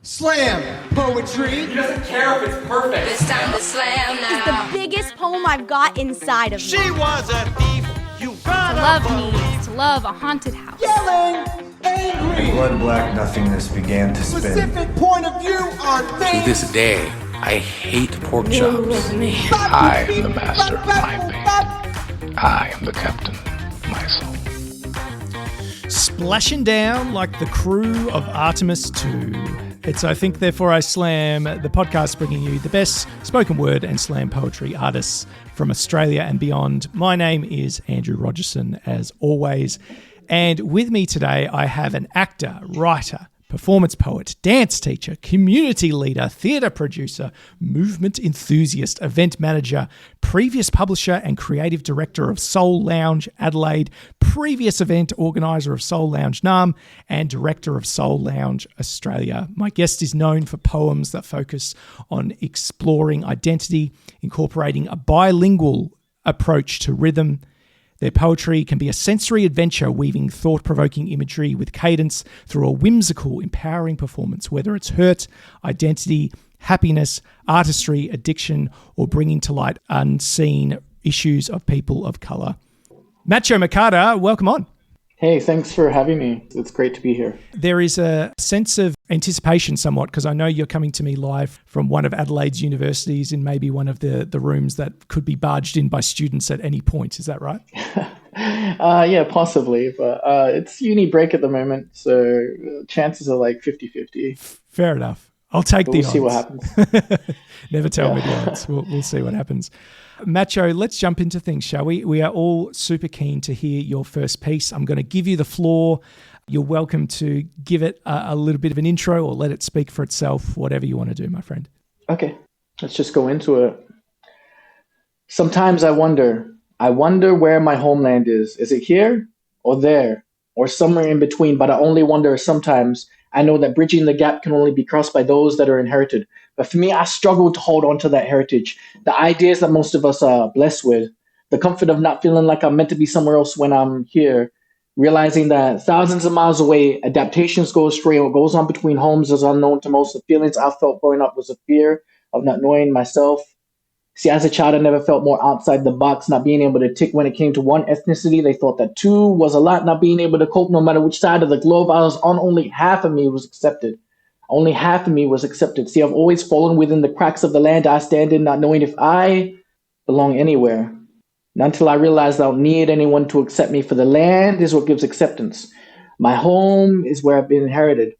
Slam poetry. He doesn't care if it's perfect. It's time to slam now. It's the biggest poem I've got inside of me. She was a thief. You gotta To love me is to love a haunted house. Yelling, angry. Blood black nothingness began to spin. Specific point of view on To things. this day, I hate pork chops. I am the master of my pain. I am the captain of my soul. Splashing down like the crew of Artemis 2. It's I Think Therefore I Slam, the podcast bringing you the best spoken word and slam poetry artists from Australia and beyond. My name is Andrew Rogerson, as always. And with me today, I have an actor, writer, performance poet, dance teacher, community leader, theatre producer, movement enthusiast, event manager, previous publisher and creative director of Soul Lounge Adelaide, previous event organiser of Soul Lounge Nam, and director of Soul Lounge Australia. My guest is known for poems that focus on exploring identity, incorporating a bilingual approach to rhythm. Their poetry can be a sensory adventure, weaving thought-provoking imagery with cadence through a whimsical, empowering performance, whether it's hurt, identity, happiness, artistry, addiction, or bringing to light unseen issues of people of colour. Matcho Makata, welcome on. Hey, thanks for having me. It's great to be here. There is a sense of anticipation somewhat, because I know you're coming to me live from one of Adelaide's universities in maybe one of the rooms that could be barged in by students at any point. Is that right? Yeah, possibly. But it's uni break at the moment, so chances are like 50-50. Fair enough. I'll take the odds. We'll see what happens. Never tell me the odds. We'll see what happens. Matcho, let's jump into things, shall we? We are all super keen to hear your first piece. I'm going to give you the floor. You're welcome to give it a little bit of an intro or let it speak for itself, whatever you want to do, my friend. Okay, let's just go into it. Sometimes I wonder where my homeland is. Is it here or there or somewhere in between? But I only wonder sometimes. I know that bridging the gap can only be crossed by those that are inherited. But for me, I struggle to hold on to that heritage. The ideas that most of us are blessed with. The comfort of not feeling like I'm meant to be somewhere else when I'm here. Realizing that thousands of miles away, adaptations go astray. What goes on between homes is unknown to most. The feelings I felt growing up was a fear of not knowing myself. See, as a child, I never felt more outside the box, not being able to tick when it came to one ethnicity. They thought that two was a lot, not being able to cope no matter which side of the globe I was on. Only half of me was accepted. Only half of me was accepted. See, I've always fallen within the cracks of the land I stand in, not knowing if I belong anywhere. Not until I realized I don't need anyone to accept me, for the land is what gives acceptance. My home is where I've been inherited.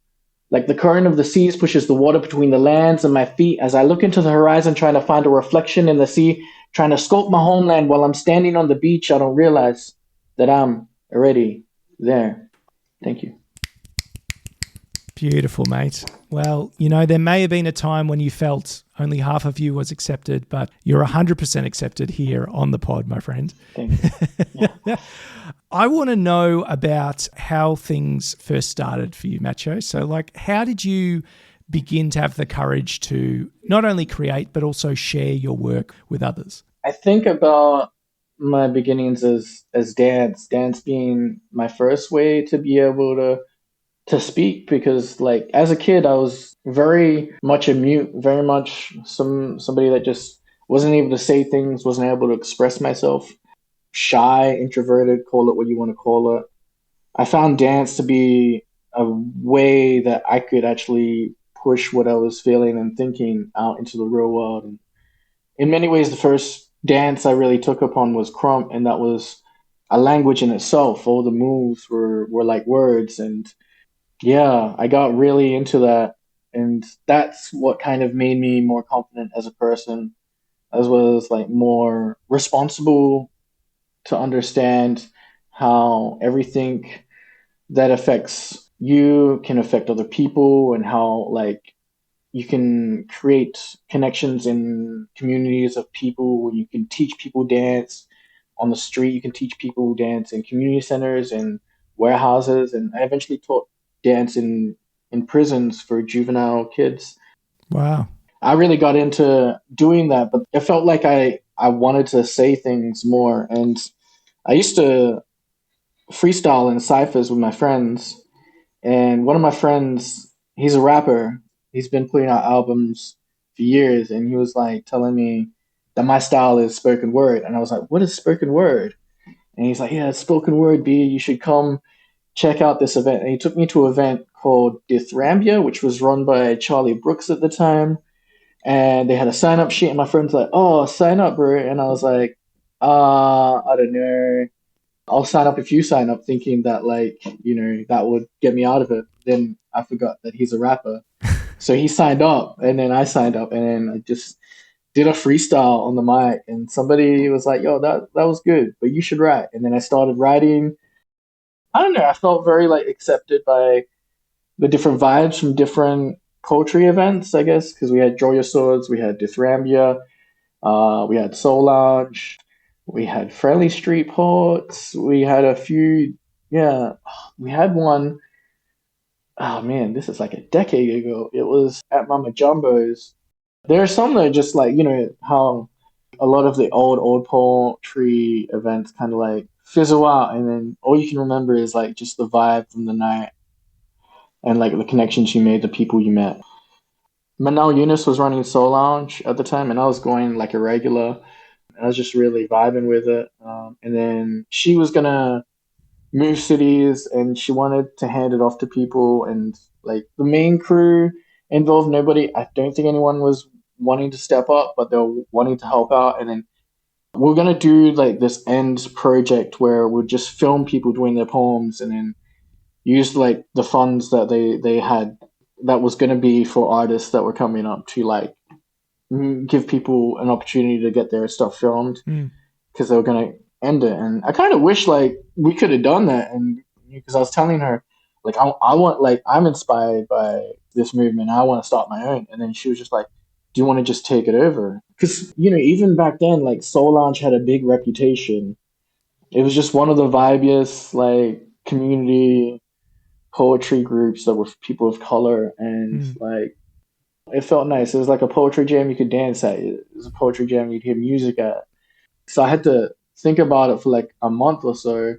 Like the current of the seas pushes the water between the lands and my feet, as I look into the horizon trying to find a reflection in the sea, trying to scope my homeland while I'm standing on the beach, I don't realize that I'm already there. Thank you. Beautiful, mate. Well, you know, there may have been a time when you felt only half of you was accepted, but you're 100% accepted here on the pod, my friend. Thank you. Yeah. I want to know about how things first started for you, Matcho. So, like, how did you begin to have the courage to not only create, but also share your work with others? I think about my beginnings as dance being my first way to be able to speak, because like as a kid I was very much a mute, very much somebody that just wasn't able to say things, wasn't able to express myself, shy, introverted, call it what you want to call it. I found dance to be a way that I could actually push what I was feeling and thinking out into the real world. And in many ways, the first dance I really took upon was Crump, and that was a language in itself. All the moves were like words, and yeah, I got really into that, and that's what kind of made me more confident as a person, as well as like more responsible to understand how everything that affects you can affect other people, and how like you can create connections in communities of people when you can teach people dance on the street. You can teach people dance in community centers and warehouses, and I eventually taught dance in prisons for juvenile kids. Wow. I really got into doing that, but it felt like I wanted to say things more. And I used to freestyle in cyphers with my friends. And one of my friends, he's a rapper, He's been putting out albums for years, and he was like telling me that my style is spoken word, and I was like, "What is spoken word?" And he's like, "Yeah, it's spoken word, B. You should come check out this event." And he took me to an event called Dithrambia, which was run by Charlie Brooks at the time. And they had a sign up sheet, and my friend's like, "Oh, sign up, bro." And I was like, I don't know. I'll sign up if you sign up, thinking that, like, that would get me out of it. Then I forgot that he's a rapper. So he signed up, and then I signed up, and then I just did a freestyle on the mic, and somebody was like, "Yo, that was good, but you should write." And then I started writing. I don't know. I felt very like accepted by the different vibes from different poetry events, I guess, because we had Draw Your Swords, we had Dithrambia, we had Soul Lounge, we had Friendly Street Poets, we had a few, yeah, we had one. Oh man, this is like a decade ago. It was at Mama Jumbo's. There are some that are just like, how a lot of the old poetry events kind of like fizzle out, and then all you can remember is like just the vibe from the night and like the connections you made, the people you met. Manal Yunus was running Soul Lounge at the time, and I was going like a regular. I was just really vibing with it. And then she was gonna move cities, and she wanted to hand it off to people. And like the main crew involved, nobody. I don't think anyone was wanting to step up, but they were wanting to help out. And then we're gonna do like this end project where we'll just film people doing their poems, and then use like the funds that they had that was going to be for artists that were coming up to like give people an opportunity to get their stuff filmed because they were going to end it. And I kind of wish like we could have done that, and because I was telling her like I want, like, I'm inspired by this movement, I want to start my own. And then she was just like, "Do you want to just take it over?" Because even back then, like, Soul Lounge had a big reputation. It was just one of the vibiest like community poetry groups that were people of color, and like it felt nice. It was like a poetry jam you could dance at. It was a poetry jam you'd hear music at. So I had to think about it for like a month or so.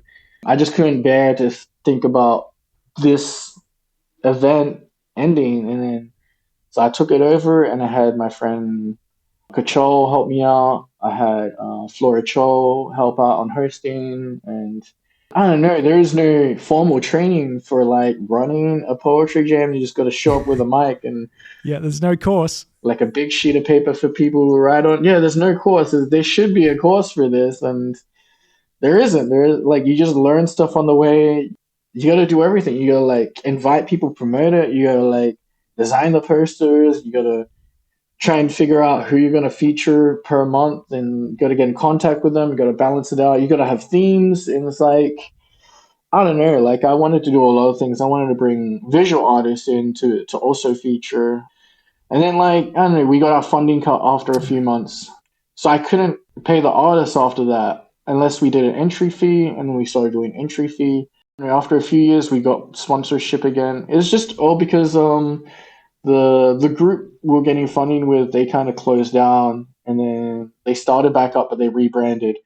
I just couldn't bear to think about this event ending, and then so I took it over, and I had my friend Kachol help me out. I had Flora Cho help out on hosting, and I don't know. There is no formal training for like running a poetry jam. You just got to show up with a mic and Yeah, there's no course. like a big sheet of paper for people to write on. Yeah, there's no course. There should be a course for this, and there isn't. Like, you just learn stuff on the way. You got to do everything. You got to like invite people, promote it. You got to like design the posters. You got to try and figure out who you're going to feature per month, and you got to get in contact with them. You got to balance it out. You got to have themes, and it's like, I don't know. Like, I wanted to do a lot of things. I wanted to bring visual artists in to also feature. And then, like, I don't know, we got our funding cut after a few months. So I couldn't pay the artists after that unless we did an entry fee, and then we started doing entry fee. And after a few years, we got sponsorship again. It was just all because the group we were getting funding with, they kind of closed down, and then they started back up, but they rebranded.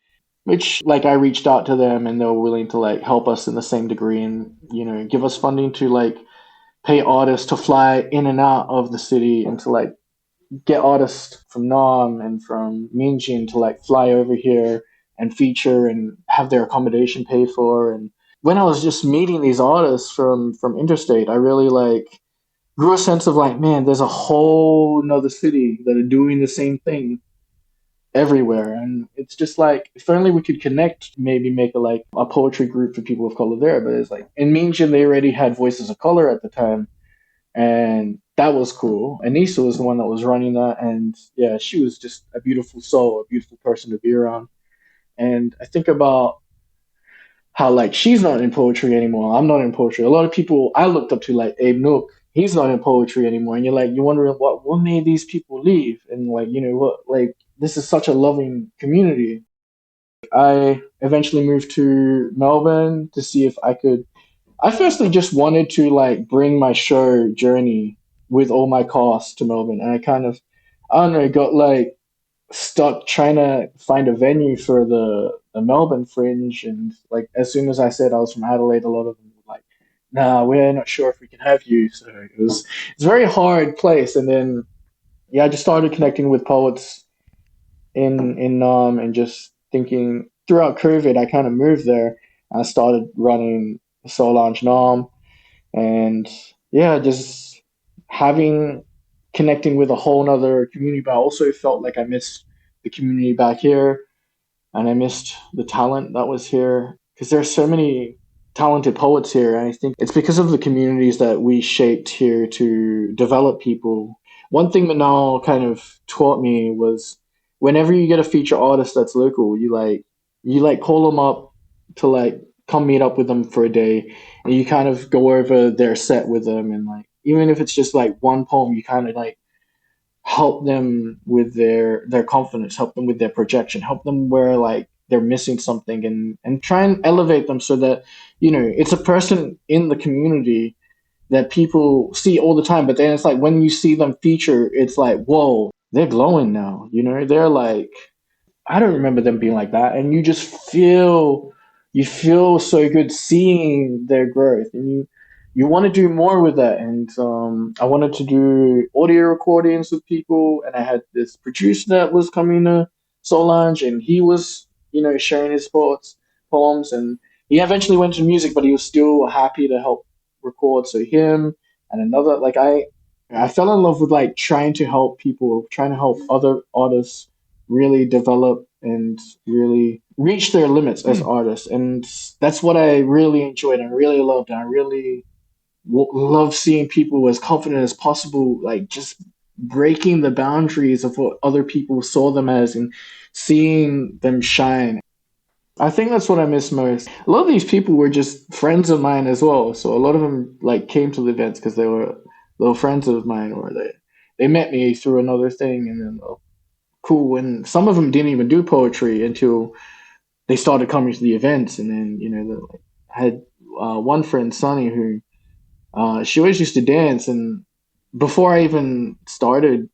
Which, like, I reached out to them, and they were willing to like help us in the same degree, and give us funding to like pay artists to fly in and out of the city, and to like get artists from Nam and from Minjin to like fly over here and feature and have their accommodation paid for. And when I was just meeting these artists from interstate, I really like grew a sense of like, man, there's a whole another city that are doing the same thing everywhere. And it's just like, if only we could connect, maybe make a poetry group for people of color there. But it's like, in Minjin, they already had voices of color at the time, and that was cool. Anissa was the one that was running that, and yeah, she was just a beautiful soul, a beautiful person to be around. And I think about how like she's not in poetry anymore. I'm not in poetry. A lot of people I looked up to, like Abe Nook, he's not in poetry anymore. And you're wondering what made these people leave, and like, what, like, this is such a loving community. I eventually moved to Melbourne to see if I could. I firstly just wanted to like bring my show Journey with all my cast to Melbourne, and I don't know, got like stuck trying to find a venue for the Melbourne Fringe. And like, as soon as I said I was from Adelaide, a lot of them were like, nah, we're not sure if we can have you. So it's a very hard place. And then yeah, I just started connecting with poets in Nam and just thinking throughout COVID, I kind of moved there. I started running Solange Nam and yeah, just having connecting with a whole nother community. But I also felt like I missed the community back here and I missed the talent that was here because there's so many talented poets here. And I think it's because of the communities that we shaped here to develop people. One thing Manal kind of taught me was whenever you get a feature artist that's local, you call them up to like come meet up with them for a day, and you kind of go over their set with them, and like even if it's just like one poem, you kind of like help them with their confidence, help them with their projection, help them where like they're missing something, and try and elevate them so that it's a person in the community that people see all the time, but then it's like when you see them feature, it's like, whoa, they're glowing now, they're like, I don't remember them being like that. And you feel so good seeing their growth, and you want to do more with that. And I wanted to do audio recordings with people, and I had this producer that was coming to Solange, and he was sharing his poems, and he eventually went to music, but he was still happy to help record. So him and another, like I fell in love with like trying to help people, trying to help other artists really develop and really reach their limits as artists. And that's what I really enjoyed and really loved. And I really love seeing people as confident as possible, like just breaking the boundaries of what other people saw them as and seeing them shine. I think that's what I miss most. A lot of these people were just friends of mine as well. So a lot of them like came to the events because they were little friends of mine, or they met me through another thing, and then cool. And some of them didn't even do poetry until they started coming to the events. And then I had one friend, Sunny, who she always used to dance. And before I even started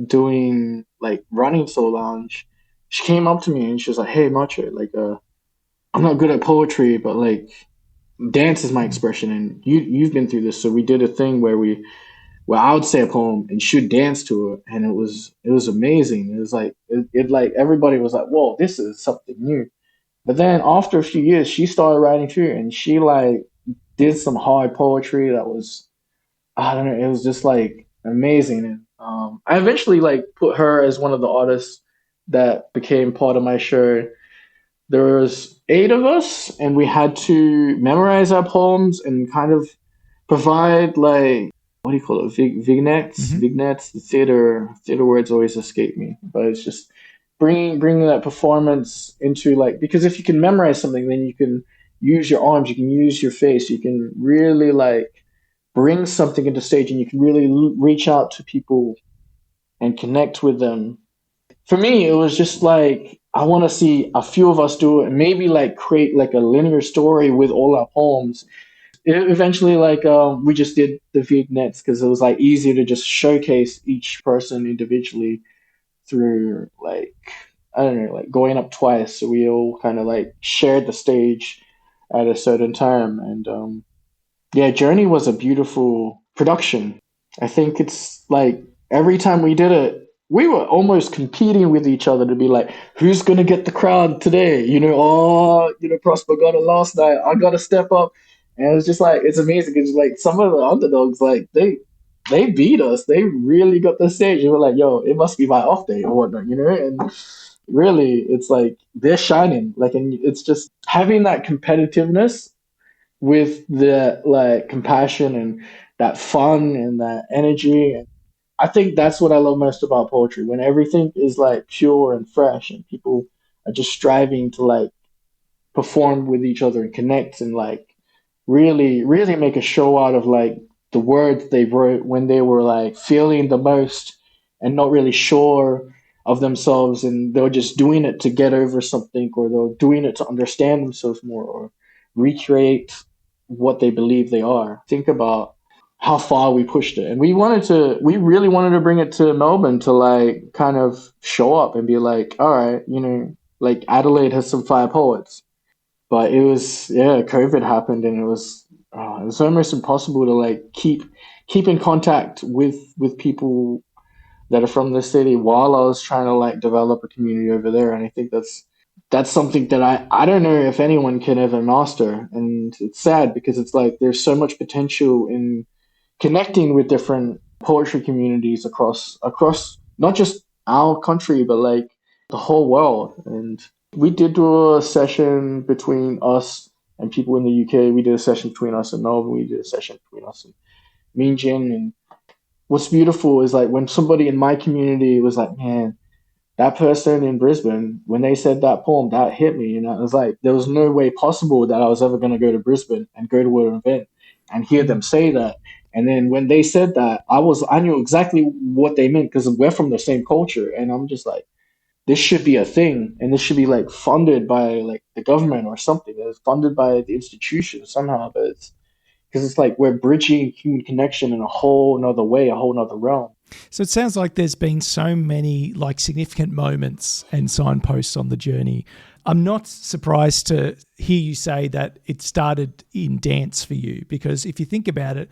doing like running Solange, she came up to me and she was like, "Hey, Matcho, like I'm not good at poetry, but like dance is my expression, and you've been through this." So we did a thing where I would say a poem and she'd dance to it, and it was amazing. It was like it like everybody was like, "Whoa, this is something new." But then after a few years, she started writing too, and she like did some hard poetry that was, I don't know, it was just like amazing. And I eventually like put her as one of the artists that became part of my show. There was 8 of us, and we had to memorize our poems and kind of provide like, what do you call it, vignettes. Vignettes. The theater words always escape me, but it's just bringing that performance into like, because if you can memorize something, then you can use your arms, you can use your face, you can really like bring something into stage, and you can really reach out to people and connect with them. For me, it was just like I want to see a few of us do it, and maybe like create like a linear story with all our poems. Eventually, like we just did the vignettes because it was like easier to just showcase each person individually through like, I don't know, like going up twice. So we all kind of like shared the stage at a certain time. And yeah, Journey was a beautiful production. I think it's like every time we did it, we were almost competing with each other to be like, who's gonna get the crowd today? Prosper got it last night. I gotta step up. And it's just like, it's amazing. It's like some of the underdogs, like they beat us. They really got the stage. You were like, yo, it must be my off day or whatnot. And really, it's like they're shining. Like, and it's just having that competitiveness with the like compassion and that fun and that energy. And I think that's what I love most about poetry, when everything is like pure and fresh and people are just striving to like perform with each other and connect and like really, really make a show out of like the words they wrote when they were like feeling the most and not really sure of themselves, and they were just doing it to get over something, or they were doing it to understand themselves more or recreate what they believe they are. Think about how far we pushed it. And we really wanted to bring it to Melbourne to like kind of show up and be like, all right, like Adelaide has some fire poets. But it was, yeah, COVID happened, and it was it's almost impossible to like keep in contact with people that are from the city while I was trying to like develop a community over there. And I think that's something that I don't know if anyone can ever master. And it's sad because it's like there's so much potential in connecting with different poetry communities across not just our country but like the whole world. And we did do a session between us and people in the UK. We did a session between us and Melbourne. We did a session between us and Meanjin. And what's beautiful is like when somebody in my community was like, man, that person in Brisbane, when they said that poem, that hit me. And I was like, there was no way possible that I was ever going to go to Brisbane and go to an event and hear them say that. And then when they said that, I knew exactly what they meant because we're from the same culture. And I'm just like, this should be a thing, and this should be like funded by like the government or something. It's funded by the institution somehow, but it's because it's like we're bridging human connection in a whole nother way, a whole nother realm. So it sounds like there's been so many like significant moments and signposts on the journey. I'm not surprised to hear you say that it started in dance for you, because if you think about it,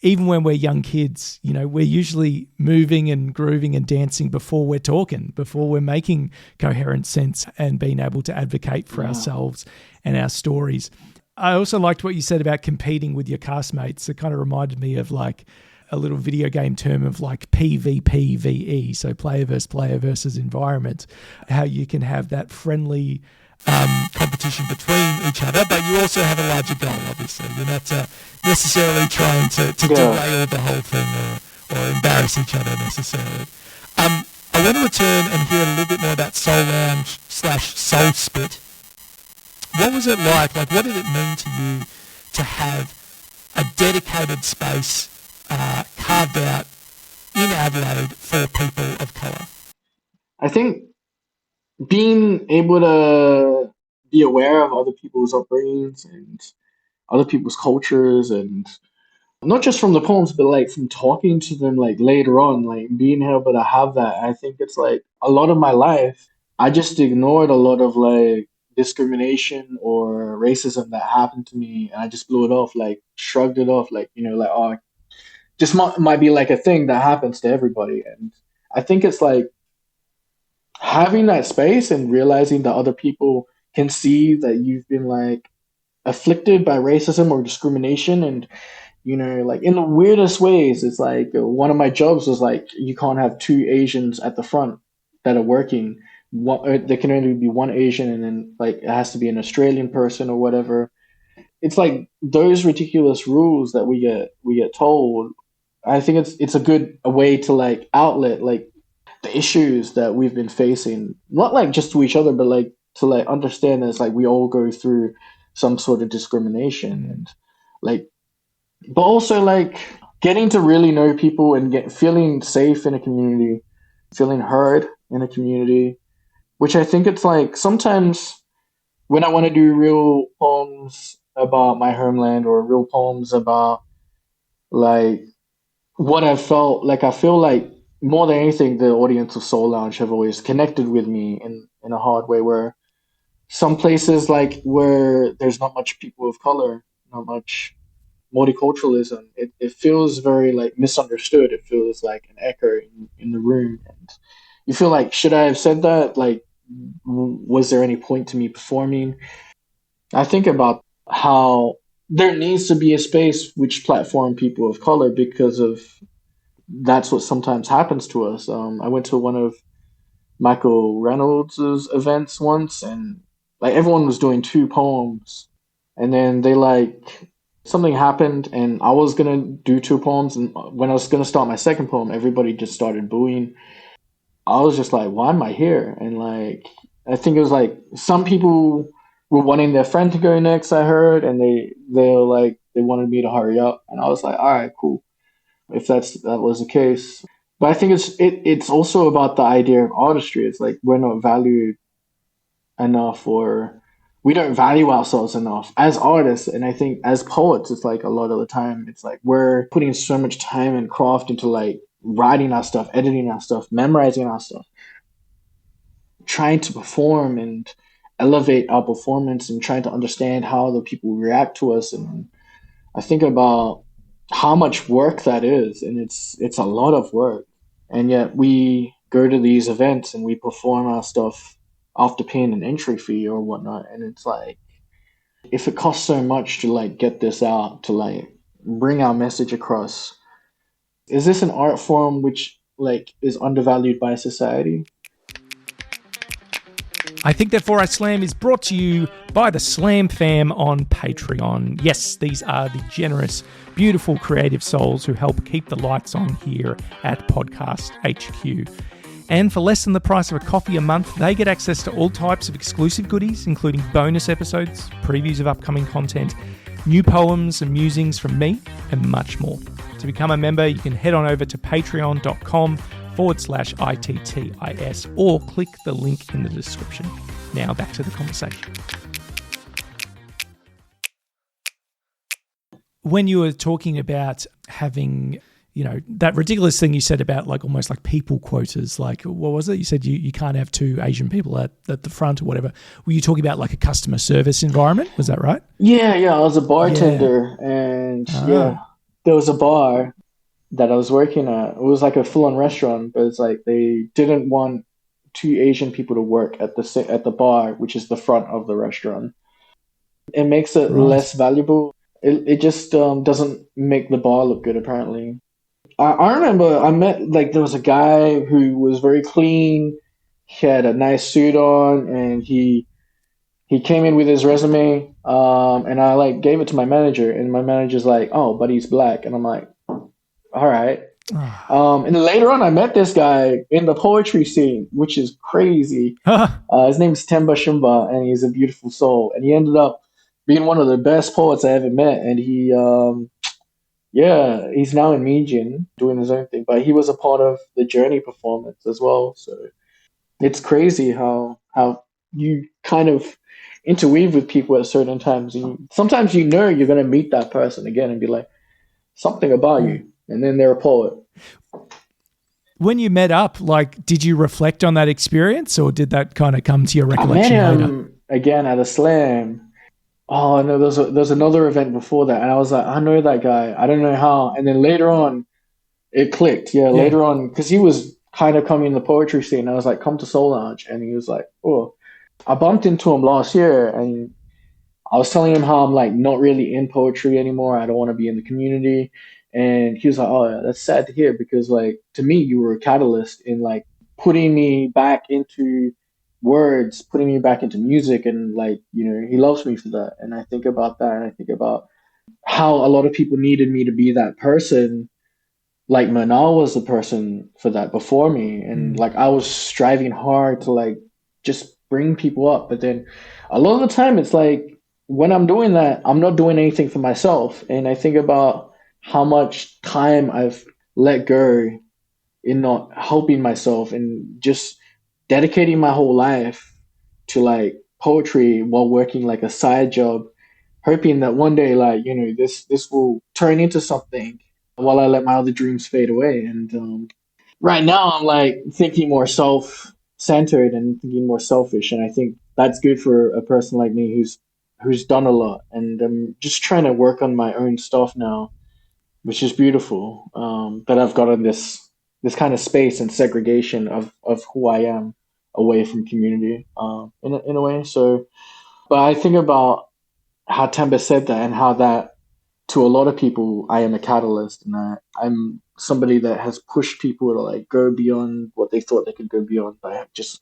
even when we're young kids, you know, we're usually moving and grooving and dancing before we're talking, before we're making coherent sense and being able to advocate for ourselves and our stories. I also liked what you said about competing with your castmates. It kind of reminded me of like a little video game term of like PvPvE, so player versus environment, how you can have that friendly competition between each other, but you also have a larger goal, obviously. You're not necessarily trying to derail the whole thing or embarrass each other necessarily. I want to return and hear a little bit more about Soul Lounge / Soul Spit. What was it like? Like, what did it mean to you to have a dedicated space carved out in Adelaide for people of colour? I think being able to be aware of other people's upbringings and other people's cultures, and not just from the poems but like from talking to them like later on, like being able to have that. I think it's like a lot of my life I just ignored a lot of like discrimination or racism that happened to me, and I just blew it off, like shrugged it off, like, you know, like, oh, just might be like a thing that happens to everybody. And I think it's like having that space and realizing that other people can see that you've been like afflicted by racism or discrimination. And, you know, like in the weirdest ways, it's like one of my jobs was like, you can't have two Asians at the front that are working. There can only be one Asian, and then like it has to be an Australian person or whatever. It's like those ridiculous rules that we get told. I think it's a way to like outlet like the issues that we've been facing, not like just to each other, but like to like understand that it's like we all go through some sort of discrimination. And like, but also like getting to really know people and feeling safe in a community, feeling heard in a community, which I think it's like sometimes when I want to do real poems about my homeland or real poems about like what I felt, like I feel like more than anything, the audience of Soul Lounge have always connected with me in a hard way, where some places like where there's not much people of color, not much multiculturalism, it feels very like misunderstood. It feels like an echo in the room. And you feel like, should I have said that? Like, was there any point to me performing? I think about how there needs to be a space which platform people of color, because of that's what sometimes happens to us. I went to one of Michael Reynolds' events once, and like everyone was doing two poems, and then they like something happened, and I was gonna do two poems, and when I was gonna start my second poem, everybody just started booing. I was just like, why am I here? And like, I think it was like some people were wanting their friend to go next, I heard, and they were like they wanted me to hurry up, and I was like, all right, cool, if that was the case. But I think it's also about the idea of artistry. It's like we're not valued enough, or we don't value ourselves enough as artists. And I think as poets, it's like a lot of the time it's like we're putting so much time and craft into like writing our stuff, editing our stuff, memorizing our stuff, trying to perform and elevate our performance, and trying to understand how the people react to us. And I think about how much work that is, and it's a lot of work. And yet we go to these events and we perform our stuff after paying an entry fee or whatnot. And it's like, if it costs so much to like get this out, to like bring our message across, is this an art form which like is undervalued by society? I Think Therefore I Slam is brought to you by the Slam Fam on Patreon. Yes, these are the generous, beautiful, creative souls who help keep the lights on here at Podcast HQ. And for less than the price of a coffee a month, they get access to all types of exclusive goodies, including bonus episodes, previews of upcoming content, new poems and musings from me, and much more. To become a member, you can head on over to patreon.com/ITTIS or click the link in the description. Now back to the conversation. When you were talking about having, that ridiculous thing you said about like almost like people quotas, like what was it? You said you can't have two Asian people at the front or whatever. Were you talking about like a customer service environment? Was that right? Yeah, I was a bartender, and there was a bar that I was working at. It was like a full-on restaurant, but it's like they didn't want two Asian people to work at the bar, which is the front of the restaurant. It makes it less valuable. It just doesn't make the bar look good, apparently. I remember I met, like, there was a guy who was very clean. He had a nice suit on, and he came in with his resume, and I like gave it to my manager, and my manager's like, "Oh, but he's black," and I'm like, "All right." And then later on, I met this guy in the poetry scene, which is crazy. His name is Temba Shumba, and he's a beautiful soul, and he ended up being one of the best poets I ever met, and he he's now in Mijin doing his own thing, but he was a part of the Journey performance as well. So it's crazy how you kind of interweave with people at certain times. Sometimes you're going to meet that person again and be like, something about you, and then they're a poet. When you met up, like, did you reflect on that experience, or did that kind of come to your recollection I met later? him again at a slam. Oh no, there's another event before that, and I was like, I know that guy. I don't know how. And then later on, it clicked. Yeah, later on, because he was kind of coming in the poetry scene. I was like, come to Soul Lounge, and he was like, oh. I bumped into him last year, and I was telling him how I'm like not really in poetry anymore. I don't want to be in the community, and he was like, oh, yeah, that's sad to hear, because like to me, you were a catalyst in like putting me back into words, putting me back into music, and like, he loves me for that. And I think about that, and I think about how a lot of people needed me to be that person, like Manal was the person for that before me, and like I was striving hard to like just bring people up, but then a lot of the time it's like when I'm doing that, I'm not doing anything for myself. And I think about how much time I've let go in not helping myself and just dedicating my whole life to like poetry while working like a side job, hoping that one day, like, this will turn into something while I let my other dreams fade away. And right now I'm like thinking more self-centered and thinking more selfish, and I think that's good for a person like me who's done a lot. And I'm just trying to work on my own stuff now, which is beautiful. That I've gotten this kind of space and segregation of who I am away from community, in a way. So, but I think about how Temba said that, and how that to a lot of people, I am a catalyst, and I'm somebody that has pushed people to like go beyond what they thought they could go beyond by just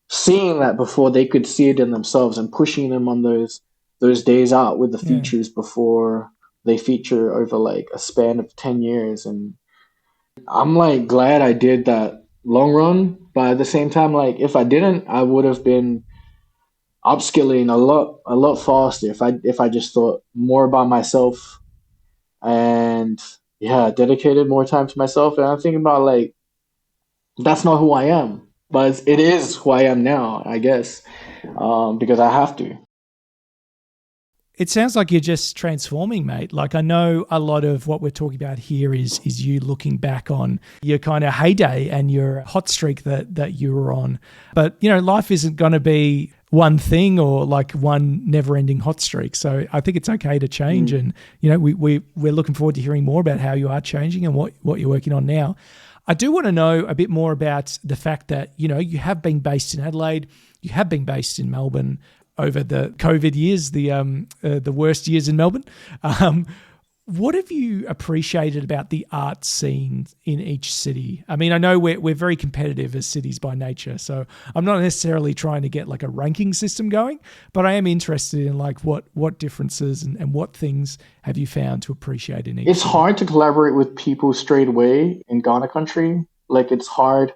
seeing that before they could see it in themselves, and pushing them on those days out with the features before they feature over like a span of 10 years. And I'm like glad I did that long run, but at the same time, like if I didn't, I would have been upskilling a lot faster if I just thought more about myself and dedicated more time to myself. And I'm thinking about like, that's not who I am, but it is who I am now, I guess, because I have to. It sounds like you're just transforming, mate. Like, I know a lot of what we're talking about here is you looking back on your kind of heyday and your hot streak that you were on. But, life isn't going to be one thing or like one never-ending hot streak. So I think it's okay to change, and we're looking forward to hearing more about how you are changing and what you're working on now. I do want to know a bit more about the fact that you have been based in Adelaide, you have been based in Melbourne over the COVID years, the worst years in Melbourne. What have you appreciated about the art scene in each city? I mean, I know we're very competitive as cities by nature, so I'm not necessarily trying to get like a ranking system going, but I am interested in like what differences and what things have you found to appreciate in each It's city? hard to collaborate with people straight away in Ghana country. Like it's hard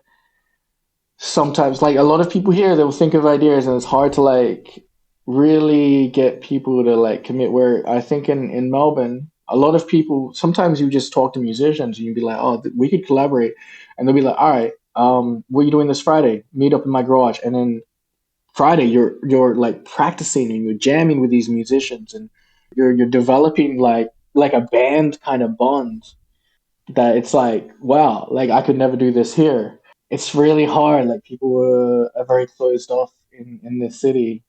sometimes. Like a lot of people here, they'll think of ideas, and it's hard to like really get people to like commit. Where I think in Melbourne, a lot of people, sometimes you just talk to musicians and you'd be like, oh, we could collaborate. And they'll be like, all right, what are you doing this Friday? Meet up in my garage. And then Friday, you're like practicing and you're jamming with these musicians, and you're developing like a band kind of bond that it's like, wow, like I could never do this here. It's really hard. Like people are very closed off in this city.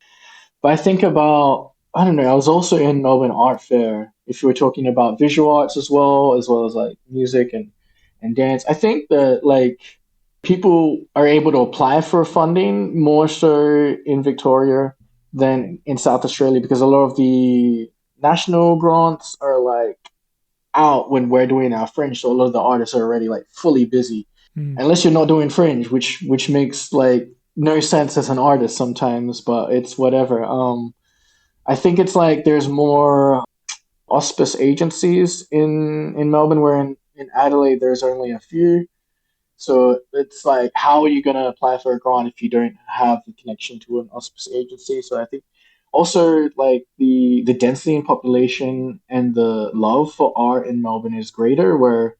But I think about, I don't know, I was also in Melbourne Art Fair. If you were talking about visual arts as well as like music and dance, I think that like people are able to apply for funding more so in Victoria than in South Australia, because a lot of the national grants are like out when we're doing our fringe. So a lot of the artists are already like fully busy, unless you're not doing fringe, which makes like no sense as an artist sometimes, but it's whatever. I think it's like there's more auspice agencies in Melbourne, where in Adelaide there's only a few. So it's like, how are you going to apply for a grant if you don't have a connection to an auspice agency? So I think also like the density in population and the love for art in Melbourne is greater, where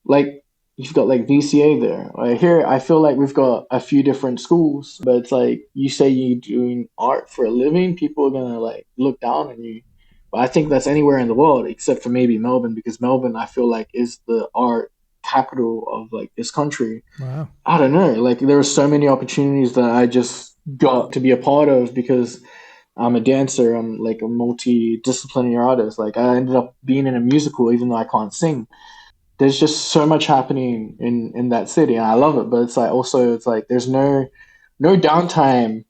like you've got like VCA there. Here, I feel like we've got a few different schools, but it's like you say you're doing art for a living, people are gonna like look down on you. But I think that's anywhere in the world except for maybe Melbourne, because Melbourne, I feel like, is the art capital of like this country. Wow. I don't know. Like there are so many opportunities that I just got to be a part of because I'm a dancer. I'm like a multidisciplinary artist. Like I ended up being in a musical even though I can't sing. There's just so much happening in that city, and I love it. But it's like also it's like there's no downtime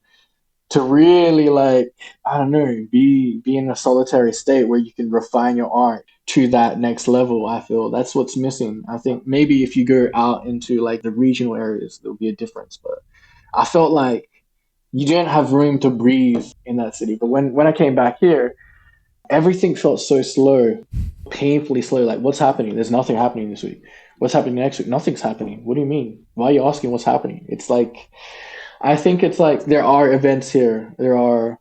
to really like, I don't know, be in a solitary state where you can refine your art to that next level. I feel that's what's missing. I think maybe if you go out into like the regional areas, there'll be a difference. But I felt like you didn't have room to breathe in that city. But when I came back here, everything felt so slow, painfully slow. Like, what's happening? There's nothing happening this week. What's happening next week? Nothing's happening. What do you mean? Why are you asking what's happening? It's like, I think it's like there are events here. There are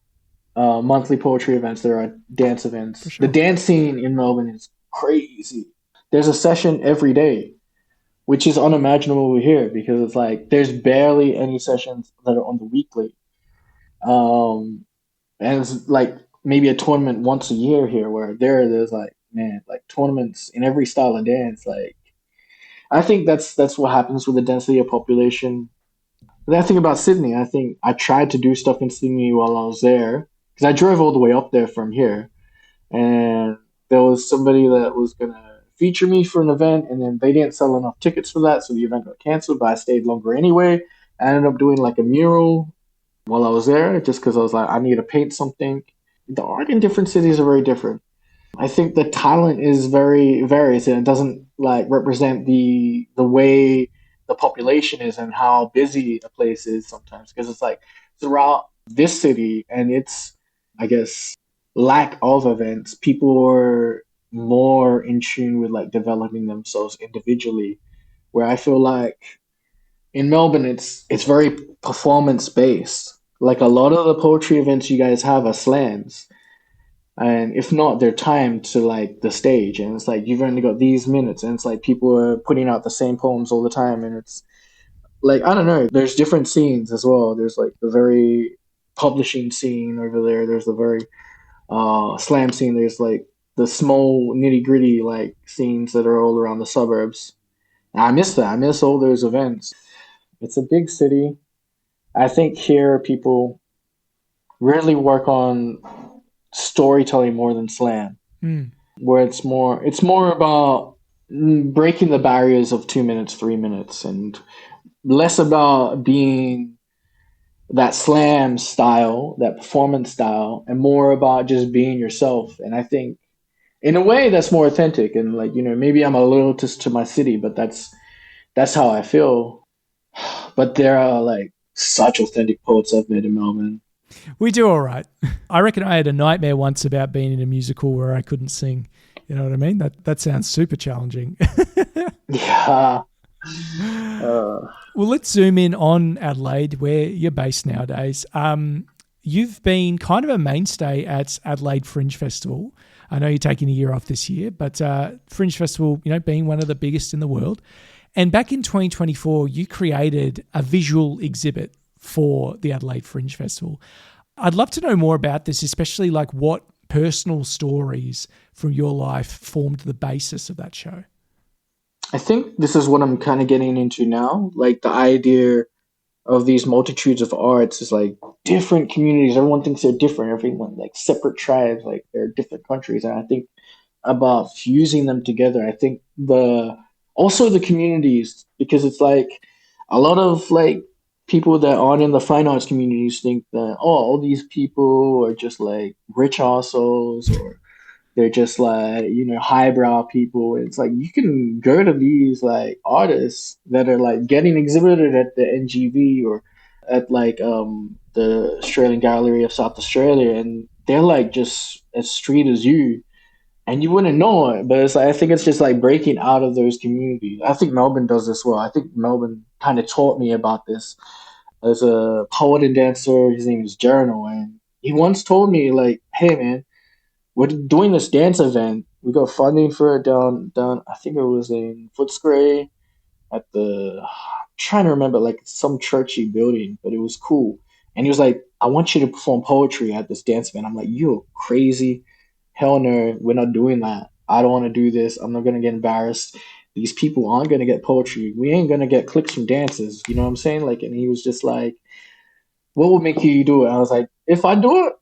monthly poetry events. There are dance events. Sure. The dance scene in Melbourne is crazy. There's a session every day, which is unimaginable here because it's like there's barely any sessions that are on the weekly. And it's like maybe a tournament once a year here, where there's like, man, like tournaments in every style of dance. Like I think that's what happens with the density of population. The other thing about Sydney, I think I tried to do stuff in Sydney while I was there because I drove all the way up there from here, and there was somebody that was gonna feature me for an event, and then they didn't sell enough tickets for that, so the event got canceled. But I stayed longer anyway. I ended up doing like a mural while I was there, just because I was like, I need to paint something. The art in different cities are very different. I think the talent is very various, and it doesn't like represent the way the population is and how busy a place is sometimes. Because it's like throughout this city and its, I guess, lack of events, people are more in tune with like developing themselves individually. Where I feel like in Melbourne, it's very performance based. Like a lot of the poetry events you guys have are slams, and if not, they're timed to like the stage, and it's like you've only got these minutes, and it's like people are putting out the same poems all the time, and it's like I don't know. There's different scenes as well. There's like the very publishing scene over there. There's the very slam scene. There's like the small nitty gritty like scenes that are all around the suburbs. And I miss that. I miss all those events. It's a big city. I think here people really work on storytelling more than slam, where it's more about breaking the barriers of 2 minutes, 3 minutes, and less about being that slam style, that performance style, and more about just being yourself. And I think in a way that's more authentic. And like, maybe I'm a elitist to my city, but that's how I feel. But there are like such authentic poets I've met in Melbourne. We do all right. I reckon I had a nightmare once about being in a musical where I couldn't sing. You know what I mean? That sounds super challenging. Yeah. Well, let's zoom in on Adelaide, where you're based nowadays. You've been kind of a mainstay at Adelaide Fringe Festival. I know you're taking a year off this year, but Fringe Festival, being one of the biggest in the world. And back in 2024, you created a visual exhibit for the Adelaide Fringe Festival. I'd love to know more about this, especially like what personal stories from your life formed the basis of that show. I think this is what I'm kind of getting into now. Like the idea of these multitudes of arts is like different communities. Everyone thinks they're different. Everyone like separate tribes, like they're different countries. And I think about fusing them together. I think also the communities, because it's like a lot of like people that aren't in the fine arts communities think that, all these people are just like rich assholes, or they're just like, highbrow people. It's like you can go to these like artists that are like getting exhibited at the NGV or at like the Australian Gallery of South Australia, and they're like just as street as you, and you wouldn't know it. But I think it's just like breaking out of those communities. I think Melbourne does this well. I think Melbourne kind of taught me about this. There's a poet and dancer. His name is Journal, and he once told me like, "Hey man, we're doing this dance event. We got funding for it down. I think it was in Footscray at the. I'm trying to remember, like some churchy building, but it was cool. And he was like, I want you to perform poetry at this dance event. I'm like, you're crazy. Hell no, we're not doing that. I don't want to do this. I'm not gonna get embarrassed. These people aren't gonna get poetry. We ain't gonna get clicks from dances. You know what I'm saying? Like, and he was just like, what would make you do it? I was like, if I do it,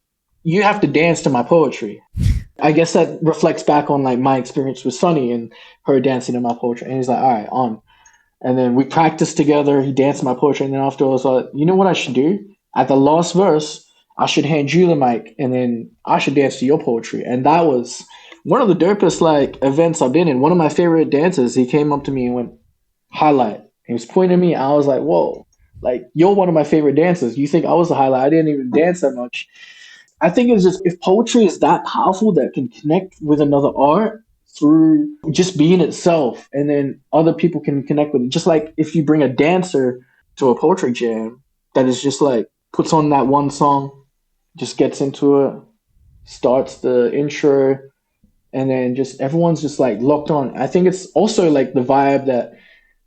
you have to dance to my poetry. I guess that reflects back on like my experience with Sunny and her dancing to my poetry. And he's like, all right, on. And then we practiced together. He danced my poetry. And then afterwards, I was like, you know what I should do? At the last verse, I should hand you the mic and then I should dance to your poetry. And that was one of the dopest like events I've been in. One of my favorite dances, he came up to me and went, highlight. He was pointing at me. I was like, whoa, like you're one of my favorite dancers. You think I was the highlight? I didn't even dance that much. I think it's just if poetry is that powerful that can connect with another art through just being itself, and then other people can connect with it. Just like if you bring a dancer to a poetry jam that is just like puts on that one song, just gets into it, starts the intro, and then just everyone's just like locked on. I think it's also like the vibe that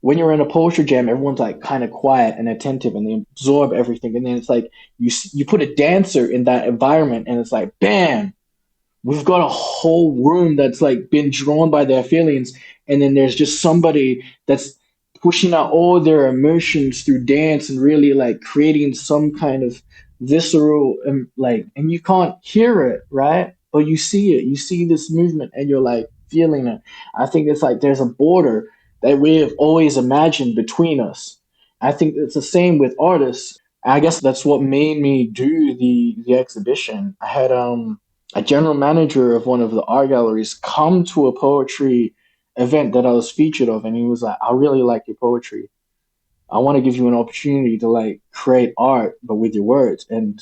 when you're in a poetry jam, everyone's like kind of quiet and attentive, and they absorb everything. And then it's like you put a dancer in that environment, and it's like, bam, we've got a whole room that's like been drawn by their feelings, and then there's just somebody that's pushing out all their emotions through dance and really like creating some kind of visceral like, and you can't hear it, right? But you see it, you see this movement, and you're like feeling it. I think it's like there's a border that we have always imagined between us. I think it's the same with artists. I guess that's what made me do the exhibition. I had a general manager of one of the art galleries come to a poetry event that I was featured of, and he was like, I really like your poetry. I want to give you an opportunity to like create art but with your words. And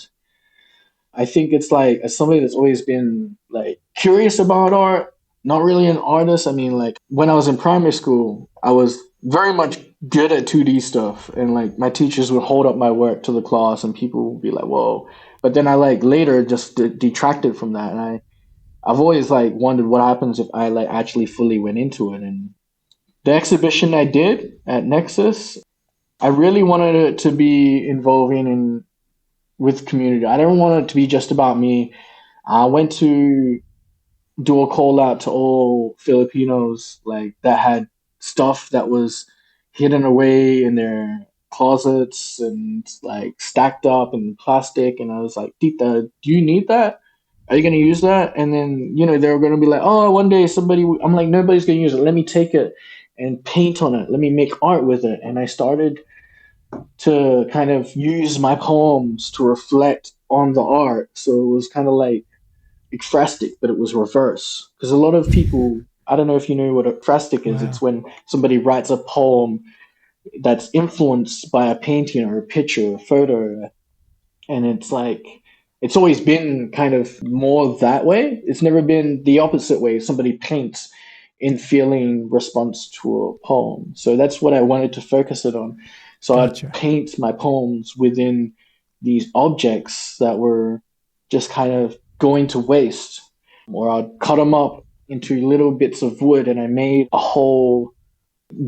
I think it's like, as somebody that's always been like curious about art, not really an artist. I mean, like when I was in primary school, I was very much good at 2D stuff, and like my teachers would hold up my work to the class and people would be like, whoa. But then I like later just detracted from that, and I've always like wondered what happens if I like actually fully went into it. And the exhibition I did at Nexus, I really wanted it to be involving in with community. I didn't want it to be just about me. I went to do a call out to all Filipinos like that had stuff that was hidden away in their closets and like stacked up in plastic. And I was like, Tita, do you need that? Are you going to use that? And then, they were going to be like, oh, one day I'm like, nobody's going to use it. Let me take it and paint on it. Let me make art with it. And I started to kind of use my poems to reflect on the art. So it was kind of like ekphrastic, but it was reverse. Because a lot of people, I don't know if you know what ekphrastic is. Wow. It's when somebody writes a poem that's influenced by a painting or a picture or a photo. And it's like, it's always been kind of more that way. It's never been the opposite way. Somebody paints in feeling response to a poem. So that's what I wanted to focus it on. So I'd Gotcha. paint my poems within these objects that were just kind of going to waste, or I'd cut them up into little bits of wood, and I made a whole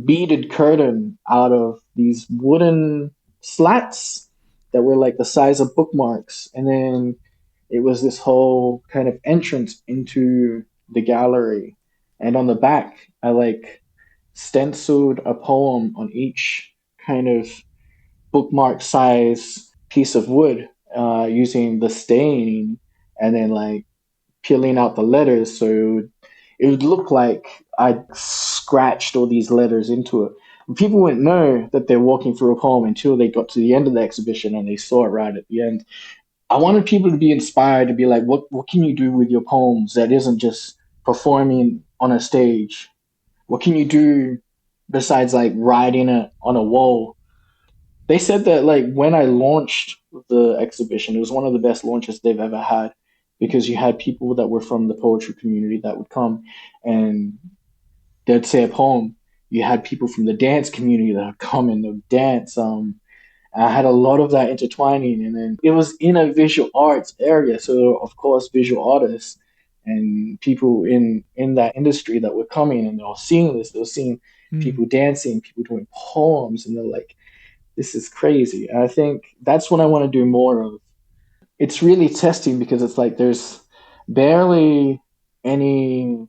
beaded curtain out of these wooden slats that were like the size of bookmarks. And then it was this whole kind of entrance into the gallery. And on the back, I like stenciled a poem on each kind of bookmark size piece of wood, using the stain, and then like peeling out the letters so it would look like I'd scratched all these letters into it. People wouldn't know that they're walking through a poem until they got to the end of the exhibition and they saw it right at the end. I wanted people to be inspired to be like, what can you do with your poems that isn't just performing on a stage? What can you do besides like writing it on a wall? They said that like when I launched the exhibition, it was one of the best launches they've ever had, because you had people that were from the poetry community that would come and they'd say a poem. You had people from the dance community that would come and they'd dance. I had a lot of that intertwining, and then it was in a visual arts area, so of course visual artists and people in that industry that were coming, and they were seeing this. They were seeing people dancing, people doing poems, and they're like, this is crazy. And I think that's what I want to do more of. It's really testing because it's like there's barely any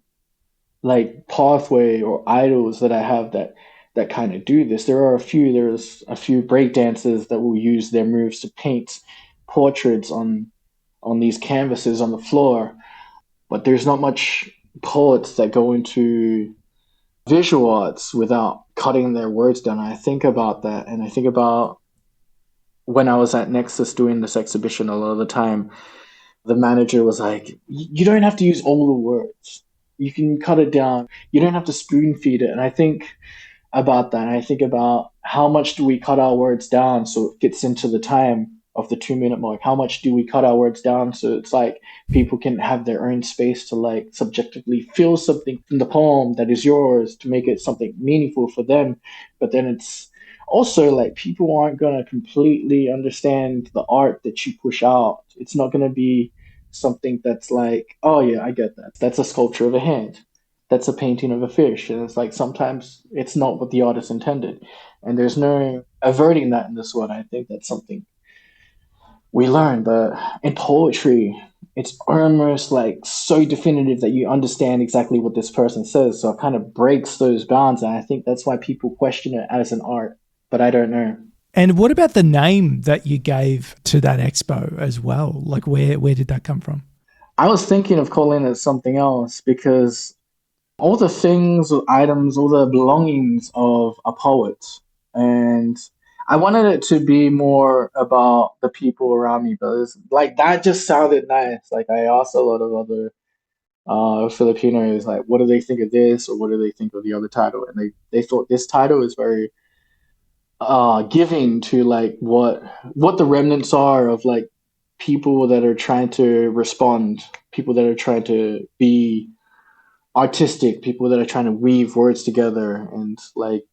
like pathway or idols that I have that kind of do this. There's a few break dancers that will use their moves to paint portraits on these canvases on the floor, but there's not much poets that go into visual arts without cutting their words down. I think about that, and I think about when I was at Nexus doing this exhibition. A lot of the time, the manager was like, "You don't have to use all the words. You can cut it down. You don't have to spoon feed it." And I think about that. And I think about how much do we cut our words down so it fits into the time of the 2 minute mark? How much do we cut our words down so it's like people can have their own space to like subjectively feel something from the poem that is yours to make it something meaningful for them? But then it's also like people aren't going to completely understand the art that you push out. It's not going to be something that's like, oh yeah, I get that. That's a sculpture of a hand. That's a painting of a fish. And it's like sometimes it's not what the artist intended. And there's no averting that in this one. I think that's something we learn. But in poetry, it's almost like so definitive that you understand exactly what this person says. So it kind of breaks those bounds. And I think that's why people question it as an art. But I don't know. And what about the name that you gave to that expo as well? Like where did that come from? I was thinking of calling it something else because all the things or items, all the belongings of a poet. And I wanted it to be more about the people around me, but it's, like that just sounded nice. Like I asked a lot of other Filipinos, like, what do they think of this or what do they think of the other title? And they thought this title is very giving to like what the remnants are of like people that are trying to respond, people that are trying to be artistic, people that are trying to weave words together, and like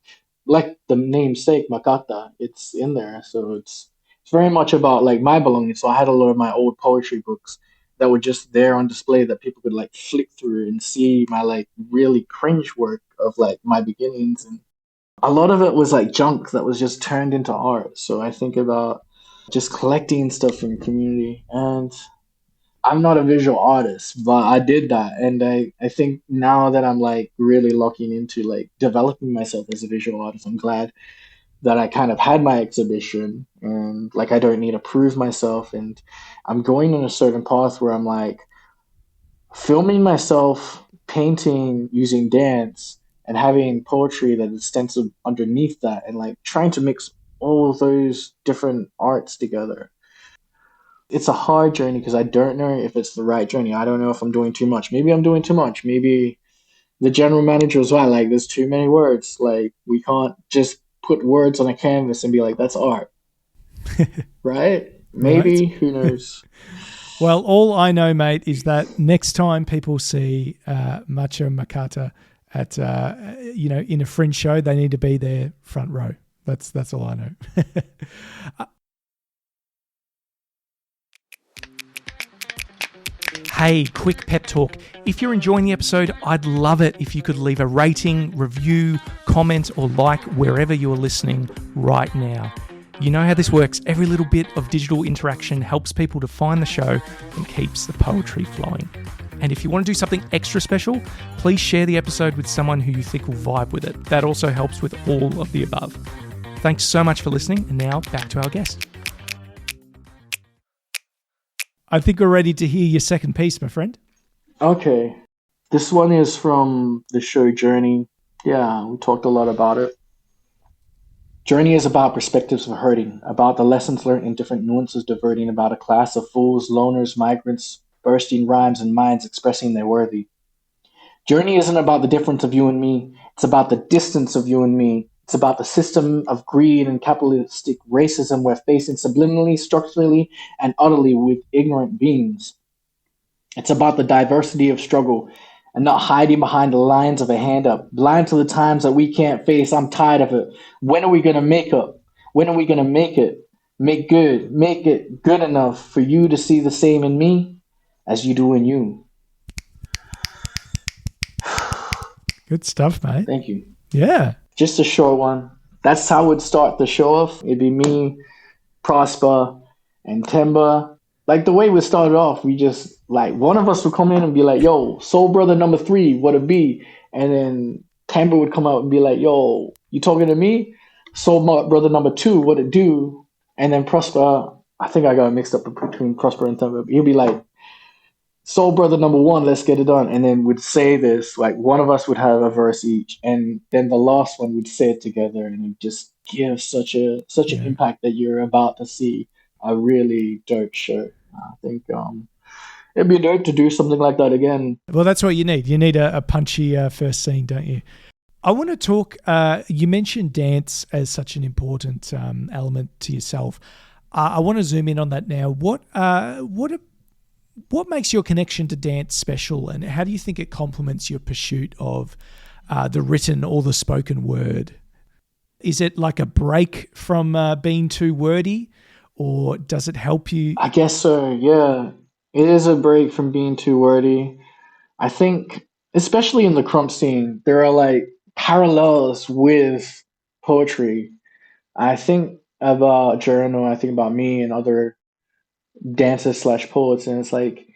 the namesake Makata, it's in there. So it's very much about like my belongings. So I had a lot of my old poetry books that were just there on display that people could like flick through and see my like really cringe work of like my beginnings, and a lot of it was like junk that was just turned into art. So I think about just collecting stuff from the community. And I'm not a visual artist, but I did that. And I think now that I'm like really looking into like developing myself as a visual artist, I'm glad that I kind of had my exhibition, and like I don't need to prove myself, and I'm going on a certain path where I'm like filming myself painting using dance and having poetry that is stenciled underneath that, and like trying to mix all of those different arts together. It's a hard journey because I don't know if it's the right journey. I don't know if I'm doing too much. Maybe I'm doing too much. Maybe the general manager was right. Like, there's too many words. Like, we can't just put words on a canvas and be like, that's art. Right? Maybe. Right. Who knows? Well, all I know, mate, is that next time people see Matcho Makata at in a fringe show, they need to be there front row. That's all I know. Hey, quick pep talk. If you're enjoying the episode, I'd love it if you could leave a rating, review, comment, or like wherever you're listening right now. You know how this works. Every little bit of digital interaction helps people to find the show and keeps the poetry flowing. And if you want to do something extra special, please share the episode with someone who you think will vibe with it. That also helps with all of the above. Thanks so much for listening. And now back to our guest. I think we're ready to hear your second piece, my friend. Okay. This one is from the show Journey. Yeah, we talked a lot about it. Journey is about perspectives of hurting, about the lessons learned in different nuances diverting, about a class of fools, loners, migrants, bursting rhymes and minds expressing their worthy. Journey isn't about the difference of you and me. It's about the distance of you and me. It's about the system of greed and capitalistic racism we're facing subliminally, structurally, and utterly with ignorant beings. It's about the diversity of struggle and not hiding behind the lines of a hand up, blind to the times that we can't face. I'm tired of it. When are we going to make up? When are we going to make it? Make it good enough for you to see the same in me as you do in you. Good stuff, mate. Thank you. Yeah. Just a short one. That's how we'd start the show off. It'd be me, Prosper, and Timber. Like the way we started off, we just like one of us would come in and be like, "Yo, Soul Brother number 3, what it be?" And then Timber would come out and be like, "Yo, you talking to me? Soul Brother number 2, what it do?" And then Prosper, I think I got mixed up between Prosper and Timber. He'd be like, "Soul Brother number 1, let's get it done." And then would say this, like one of us would have a verse each, and then the last one would say it together, and it just gives such an impact that you're about to see a really dope show. I think it'd be dope to do something like that again. Well, that's what you need. You need a punchy first scene, don't you? I want to talk, you mentioned dance as such an important element to yourself. I want to zoom in on that now. What makes your connection to dance special, and how do you think it complements your pursuit of the written or the spoken word? Is it like a break from being too wordy, or does it help you? I guess so, yeah. It is a break from being too wordy. I think, especially in the crump scene, there are like parallels with poetry. I think about Journal, I think about me and other dancers slash poets, and it's like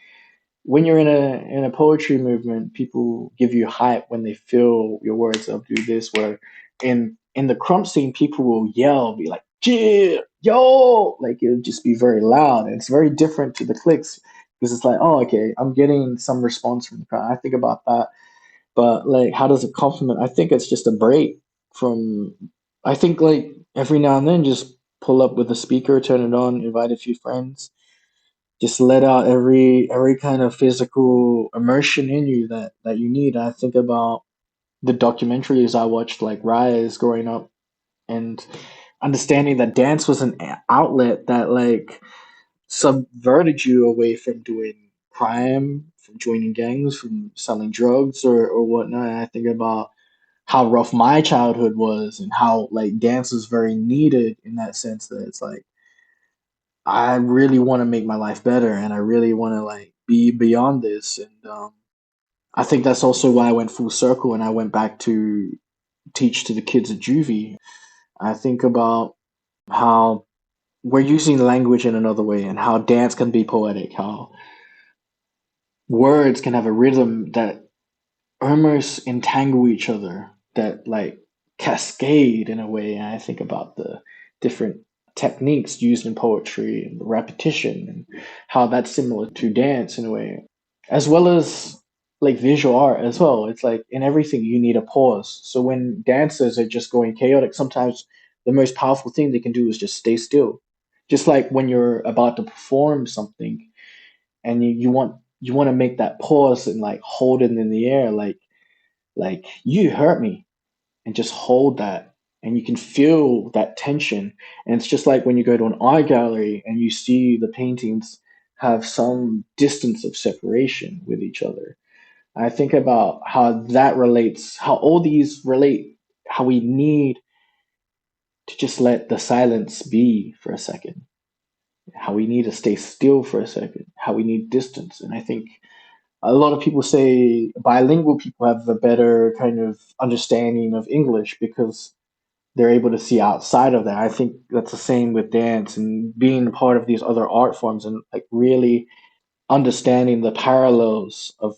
when you're in a poetry movement, people give you hype when they feel your words up. Do this, where in the crump scene, people will yell, be like, "Yeah, yo!" Like it'll just be very loud, and it's very different to the clicks because it's like, oh, okay, I'm getting some response from the crowd. I think about that, but like, how does it complement? I think it's just a break from. I think like every now and then, just pull up with a speaker, turn it on, invite a few friends, just let out every kind of physical immersion in you that you need. I think about the documentaries I watched, like Rise, growing up, and understanding that dance was an outlet that like subverted you away from doing crime, from joining gangs, from selling drugs or whatnot. And I think about how rough my childhood was and how like dance was very needed in that sense that it's like I really want to make my life better and I really want to like be beyond this. And I think that's also why I went full circle and I went back to teach to the kids at juvie. I think about how we're using language in another way and how dance can be poetic, how words can have a rhythm that almost entangle each other, that like cascade in a way. And I think about the different techniques used in poetry and repetition and how that's similar to dance in a way, as well as like visual art as well. It's like in everything you need a pause. So when dancers are just going chaotic, sometimes the most powerful thing they can do is just stay still. Just like when you're about to perform something and you want to make that pause and like hold it in the air, like you hurt me, and just hold that, and you can feel that tension. And it's just like when you go to an art gallery and you see the paintings have some distance of separation with each other. I think about how that relates, how all these relate, how we need to just let the silence be for a second, how we need to stay still for a second, how we need distance. And I think a lot of people say bilingual people have a better kind of understanding of English because they're able to see outside of that. I think that's the same with dance and being part of these other art forms and like really understanding the parallels of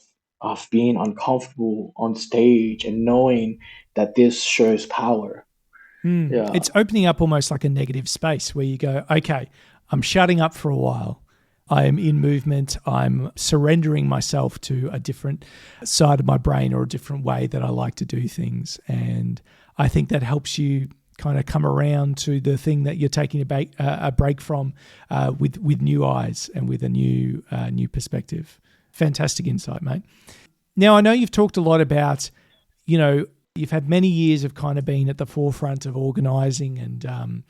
being uncomfortable on stage and knowing that this shows power. Yeah. It's opening up almost like a negative space where you go, okay, I'm shutting up for a while. I am in movement. I'm surrendering myself to a different side of my brain or a different way that I like to do things. And I think that helps you kind of come around to the thing that you're taking a break from with new eyes and with a new perspective. Fantastic insight, mate. Now, I know you've talked a lot about, you've had many years of kind of being at the forefront of organising and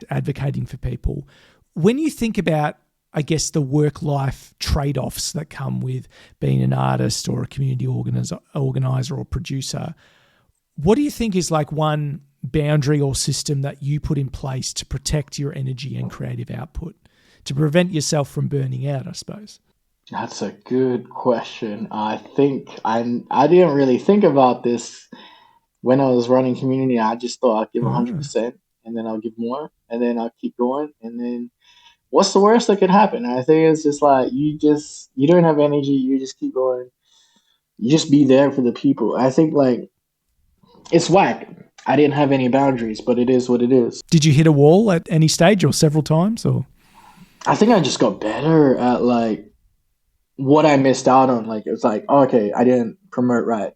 advocating for people. When you think about, I guess, the work-life trade-offs that come with being an artist or a community organizer or producer, what do you think is like one boundary or system that you put in place to protect your energy and creative output, to prevent yourself from burning out, I suppose? That's a good question. I think I didn't really think about this when I was running community. I just thought I'd give 100% and then I'll give more and then I'll keep going. And then what's the worst that could happen? I think it's just like you don't have energy, you just keep going. You just be there for the people. I think like it's whack. I didn't have any boundaries, but it is what it is. Did you hit a wall at any stage or several times? Or I think I just got better at like what I missed out on. Like it's like, oh, okay, I didn't promote right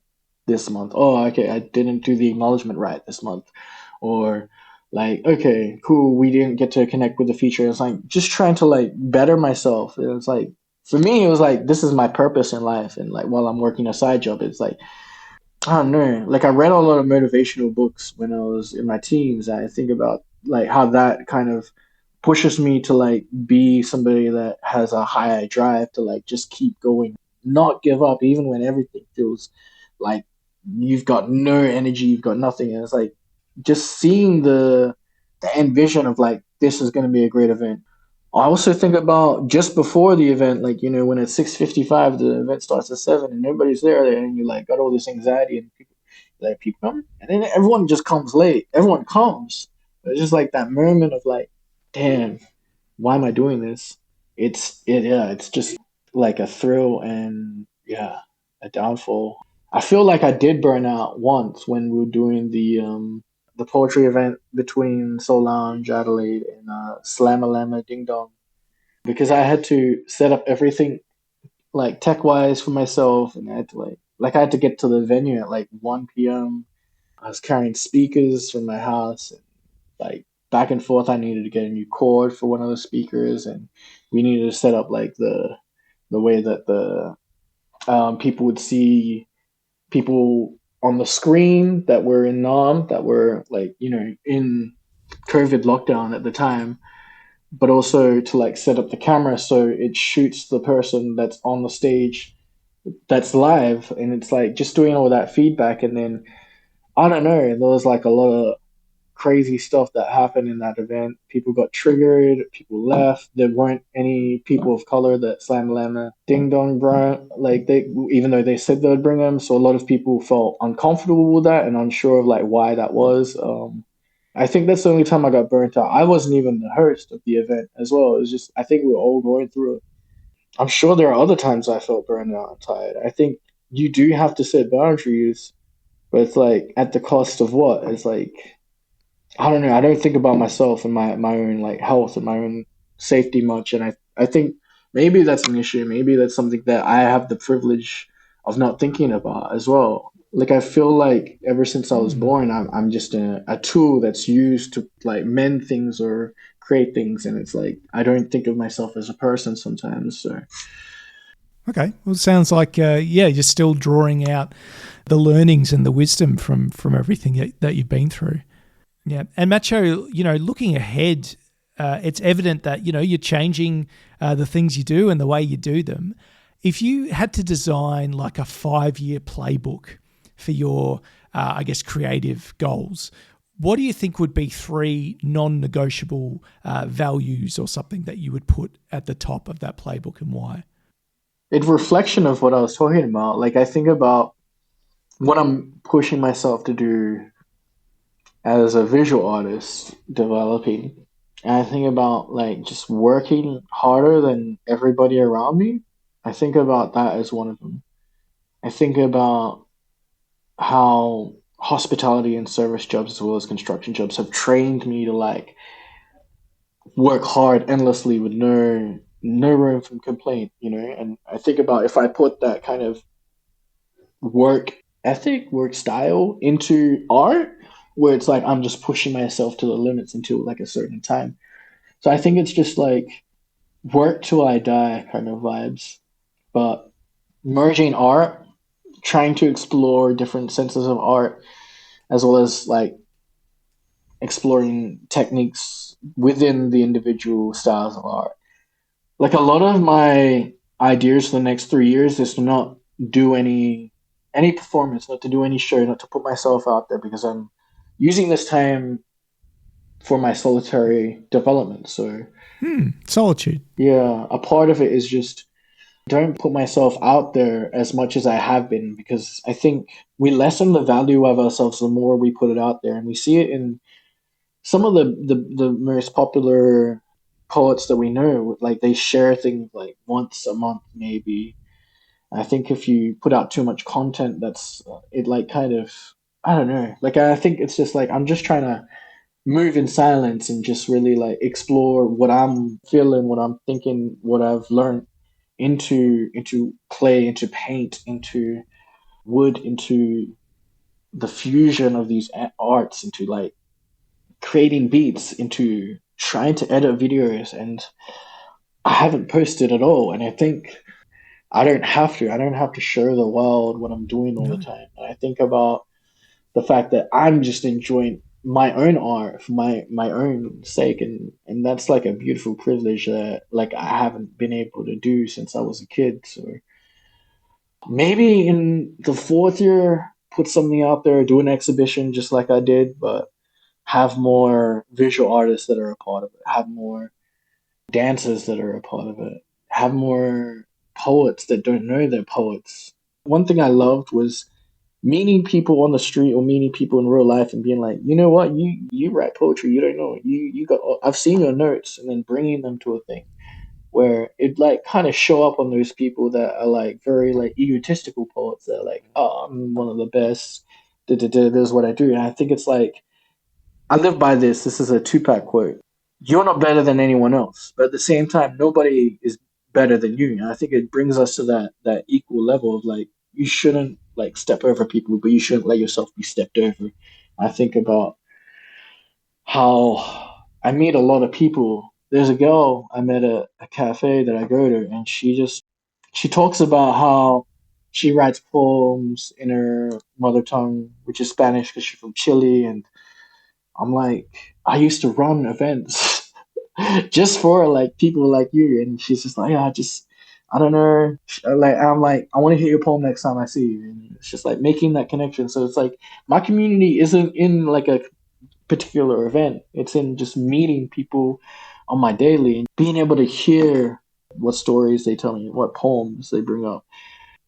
this month. Oh, okay, I didn't do the acknowledgement right this month. Or like, okay, cool, we didn't get to connect with the feature. It's like just trying to like better myself. It was like for me, it was like this is my purpose in life. And like while I'm working a side job, it's like I don't know. Like I read a lot of motivational books when I was in my teens. I think about like how that kind of pushes me to like be somebody that has a high drive to like just keep going, not give up even when everything feels like you've got no energy, you've got nothing. And it's like just seeing the end vision of like this is going to be a great event. I also think about just before the event, like, when it's 6:55, the event starts at 7 and everybody's there and you like got all this anxiety and people come and then everyone just comes late. Everyone comes. It's just like that moment of like, damn, why am I doing this? It's just like a thrill and a downfall. I feel like I did burn out once when we were doing the poetry event between Soul Lounge, Adelaide, and Slam-A-Lama Ding Dong, because I had to set up everything like tech wise for myself, and I had to I had to get to the venue at like 1 p.m. I was carrying speakers from my house, and like back and forth. I needed to get a new cord for one of the speakers, and we needed to set up like the way that the people would see people on the screen that were in NAM, that were like, in COVID lockdown at the time, but also to like set up the camera so it shoots the person that's on the stage that's live. And it's like just doing all that feedback. And then, I don't know, there was like a lot of crazy stuff that happened in that event. People got triggered, people left. There weren't any people of color that Slam Lama Ding Dong brought, even though they said they would bring them. So a lot of people felt uncomfortable with that and unsure of like why that was. I think that's the only time I got burnt out. I wasn't even the host of the event as well. It was just, I think we were all going through it. I'm sure there are other times I felt burnt out and tired. I think you do have to set boundaries but it's like at the cost of what? It's like I don't know. I don't think about myself and my own like health and my own safety much, and I think maybe that's an issue. Maybe that's something that I have the privilege of not thinking about as well. Like I feel like ever since I was born, I'm just a tool that's used to like mend things or create things, and it's like I don't think of myself as a person sometimes. So Okay. Well, it sounds like, you're still drawing out the learnings and the wisdom from everything that you've been through. Yeah. And Matcho, looking ahead, it's evident that, you're changing the things you do and the way you do them. If you had to design like a 5-year playbook for your, creative goals, what do you think would be 3 non-negotiable values or something that you would put at the top of that playbook, and why? it's reflection of what I was talking about. Like I think about what I'm pushing myself to do as a visual artist developing. And I think about like just working harder than everybody around me. I think about that as one of them. I think about how hospitality and service jobs as well as construction jobs have trained me to like work hard endlessly with no room for complaint, and I think about if I put that kind of work ethic, work style into art, where it's like I'm just pushing myself to the limits until like a certain time. So I think it's just like work till I die kind of vibes, but merging art, trying to explore different senses of art, as well as like exploring techniques within the individual styles of art. Like a lot of my ideas for the next 3 years is to not do any performance, not to do any show, not to put myself out there because I'm using this time for my solitary development. So Solitude. yeah, a part of it is just don't put myself out there as much as I have been because I think we lessen the value of ourselves the more we put it out there, and we see it in some of the most popular poets that we know. Like they share things like once a month maybe. I think if you put out too much content, that's it like kind of I don't know. Like I think it's just like I'm just trying to move in silence and just really like explore what I'm feeling, what I'm thinking, what I've learned into clay, into paint, into wood, into the fusion of these arts, into like creating beats, into trying to edit videos, and I haven't posted at all. And I think I don't have to. I don't have to show the world what I'm doing all the No. time. And I think about the fact that I'm just enjoying my own art for my own sake, and that's like a beautiful privilege that like I haven't been able to do since I was a kid. So maybe in the 4th year, put something out there, do an exhibition just like I did, but have more visual artists that are a part of it, have more dancers that are a part of it, have more poets that don't know they're poets. One thing I loved was meeting people on the street or meeting people in real life and being like, you know what, you write poetry, you don't know, you got, I've seen your notes, and then bringing them to a thing where it like kind of show up on those people that are like very like egotistical poets that are like, oh, I'm one of the best. This is what I do, and I think it's like I live by this. This is a Tupac quote. You're not better than anyone else, but at the same time, nobody is better than you. And I think it brings us to that equal level of like you shouldn't like step over people, but you shouldn't let yourself be stepped over. I think about how I meet a lot of people. There's a girl I met at a cafe that I go to, and she talks about how she writes poems in her mother tongue, which is Spanish, because she's from Chile, and I'm like, I used to run events just for like people like you, and she's just like, yeah, I don't know, like I'm like, I want to hear your poem next time I see you, and it's just like making that connection. So it's like my community isn't in like a particular event; it's in just meeting people on my daily and being able to hear what stories they tell me, what poems they bring up.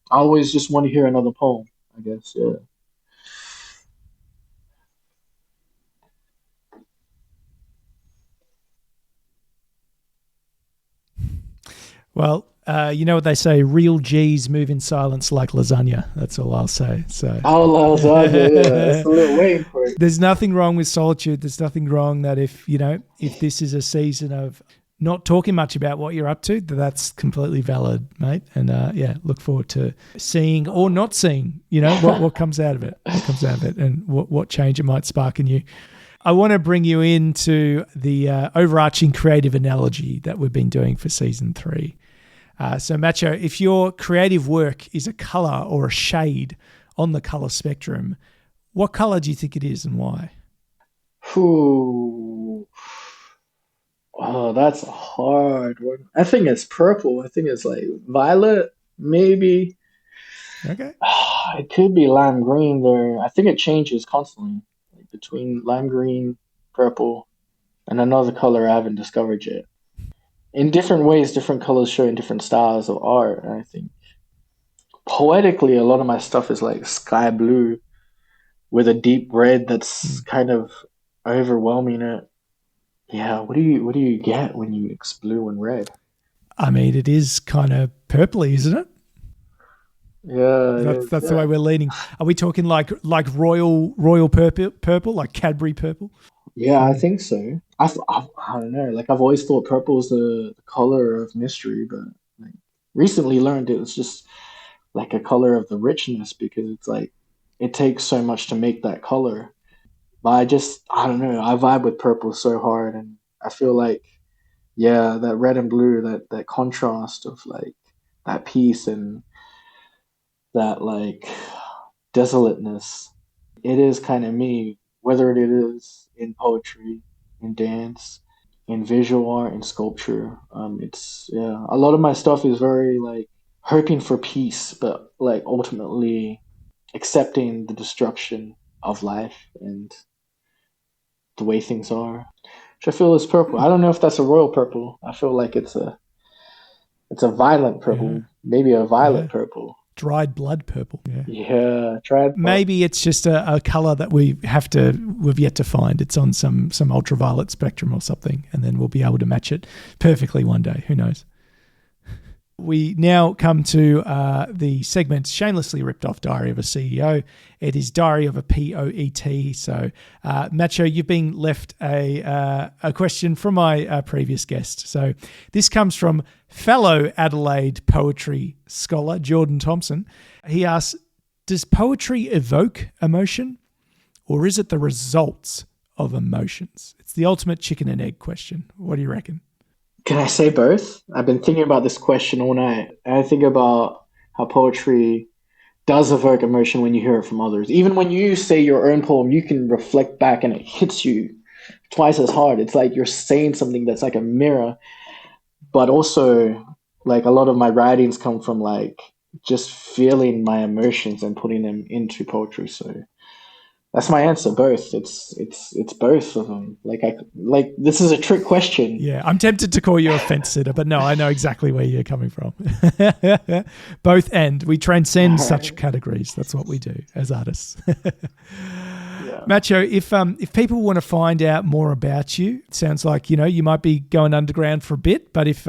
I always just want to hear another poem, I guess. Yeah. Well, You know what they say, real G's move in silence like lasagna. That's all I'll say. So Oh, lasagna, yeah. That's a little waiting for it. there's nothing wrong with solitude. There's nothing wrong that if this is a season of not talking much about what you're up to, that's completely valid, mate. And look forward to seeing or not seeing, what comes out of it, and what change it might spark in you. I want to bring you into the overarching creative analogy that we've been doing for season 3. So Matcho, if your creative work is a color or a shade on the color spectrum, what color do you think it is and why? Ooh. Oh, that's a hard one. I think it's purple. I think it's like violet, maybe. Okay. It could be lime green there. I think it changes constantly, like between lime green, purple, and another color I haven't discovered yet. In different ways, different colors show in different styles of art. And I think poetically, a lot of my stuff is like sky blue with a deep red that's kind of overwhelming it. Yeah, what do you get when you mix blue and red? I mean, it is kind of purpley, isn't it? Yeah, That's the way we're leaning. Are we talking like royal purple, like Cadbury purple? Yeah, I think so. I don't know. Like I've always thought purple is the color of mystery, but like recently learned it was just like a color of the richness because it's like it takes so much to make that color. But I don't know. I vibe with purple so hard, and I feel like that red and blue, that contrast of like that peace and that like desolateness. It is kind of me, whether it is in poetry, in dance, in visual art, in sculpture. A lot of my stuff is very like hoping for peace, but like ultimately accepting the destruction of life and the way things are. Which I feel is purple. I don't know if that's a royal purple. I feel like it's a violent purple, maybe a violet purple. Dried blood purple. Yeah, tried. Maybe it's just a color that we've yet to find. It's on some ultraviolet spectrum or something, and then we'll be able to match it perfectly one day. Who knows? We now come to the segment Shamelessly Ripped Off Diary of a CEO. It is Diary of a POET. So, Matcho, you've been left a question from my previous guest. So this comes from fellow Adelaide poetry scholar, Jordan Thompson. He asks, does poetry evoke emotion, or is it the results of emotions? It's the ultimate chicken and egg question. What do you reckon? Can I say both? I've been thinking about this question all night. And I think about how poetry does evoke emotion when you hear it from others. Even when you say your own poem, you can reflect back and it hits you twice as hard. It's like you're saying something that's like a mirror. But also, like a lot of my writings come from like just feeling my emotions and putting them into poetry. So that's my answer. Both. It's both of them. Like this is a trick question. Yeah, I'm tempted to call you a fence sitter, but no, I know exactly where you're coming from. Both end. We transcend such categories. That's what we do as artists. Matcho, if people want to find out more about you, it sounds like you might be going underground for a bit. But if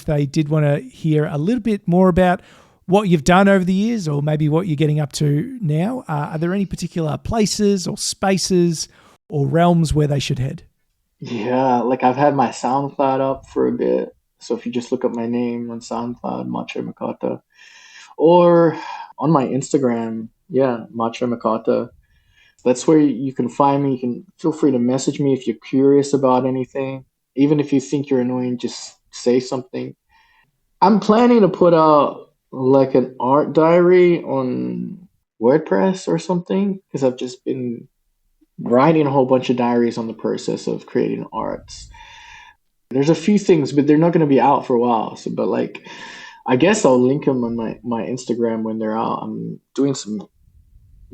they did want to hear a little bit more about what you've done over the years, or maybe what you're getting up to now, are there any particular places or spaces or realms where they should head? Yeah, like I've had my SoundCloud up for a bit. So if you just look up my name on SoundCloud, Matcho Makata, or on my Instagram, Matcho Makata. That's where you can find me. You can feel free to message me if you're curious about anything. Even if you think you're annoying, just say something. I'm planning to put out like an art diary on WordPress or something, because I've just been writing a whole bunch of diaries on the process of creating arts. There's a few things, but they're not going to be out for a while. So, but like, I guess I'll link them on my Instagram when they're out. I'm doing some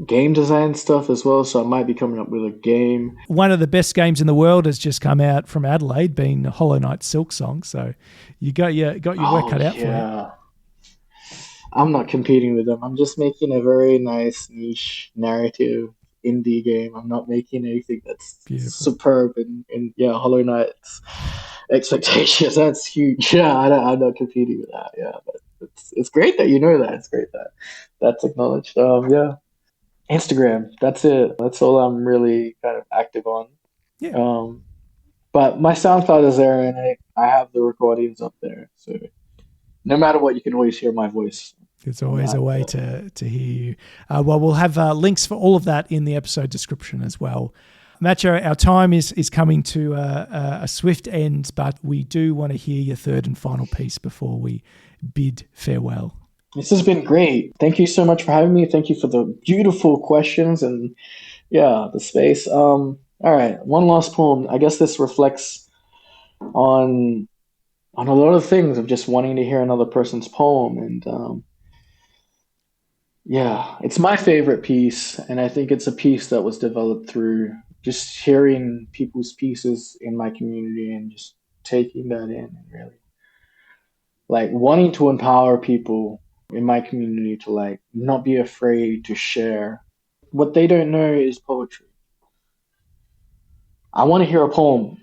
game design stuff as well, so I might be coming up with a game. One of the best games in the world has just come out from Adelaide, being Hollow Knight Silk Song. So you got your work cut out for you. I'm not competing with them. I'm just making a very nice niche narrative indie game. I'm not making anything that's superb. And Hollow Knight, expectations. That's huge. Yeah, I'm not competing with that. Yeah, but it's great that you know that. It's great that that's acknowledged. Yeah, Instagram. That's it. That's all I'm really kind of active on. Yeah. But my SoundCloud is there, and I have the recordings up there. So no matter what, you can always hear my voice. There's always a way to hear you. Well, we'll have links for all of that in the episode description as well. Matcho, our time is coming to a swift end, but we do want to hear your third and final piece before we bid farewell. This has been great. Thank you so much for having me. Thank you for the beautiful questions and the space. All right, one last poem. I guess this reflects on a lot of things of just wanting to hear another person's poem, and it's my favorite piece, and I think it's a piece that was developed through just hearing people's pieces in my community and just taking that in and really like wanting to empower people in my community to like not be afraid to share. What they don't know is poetry. I want to hear a poem.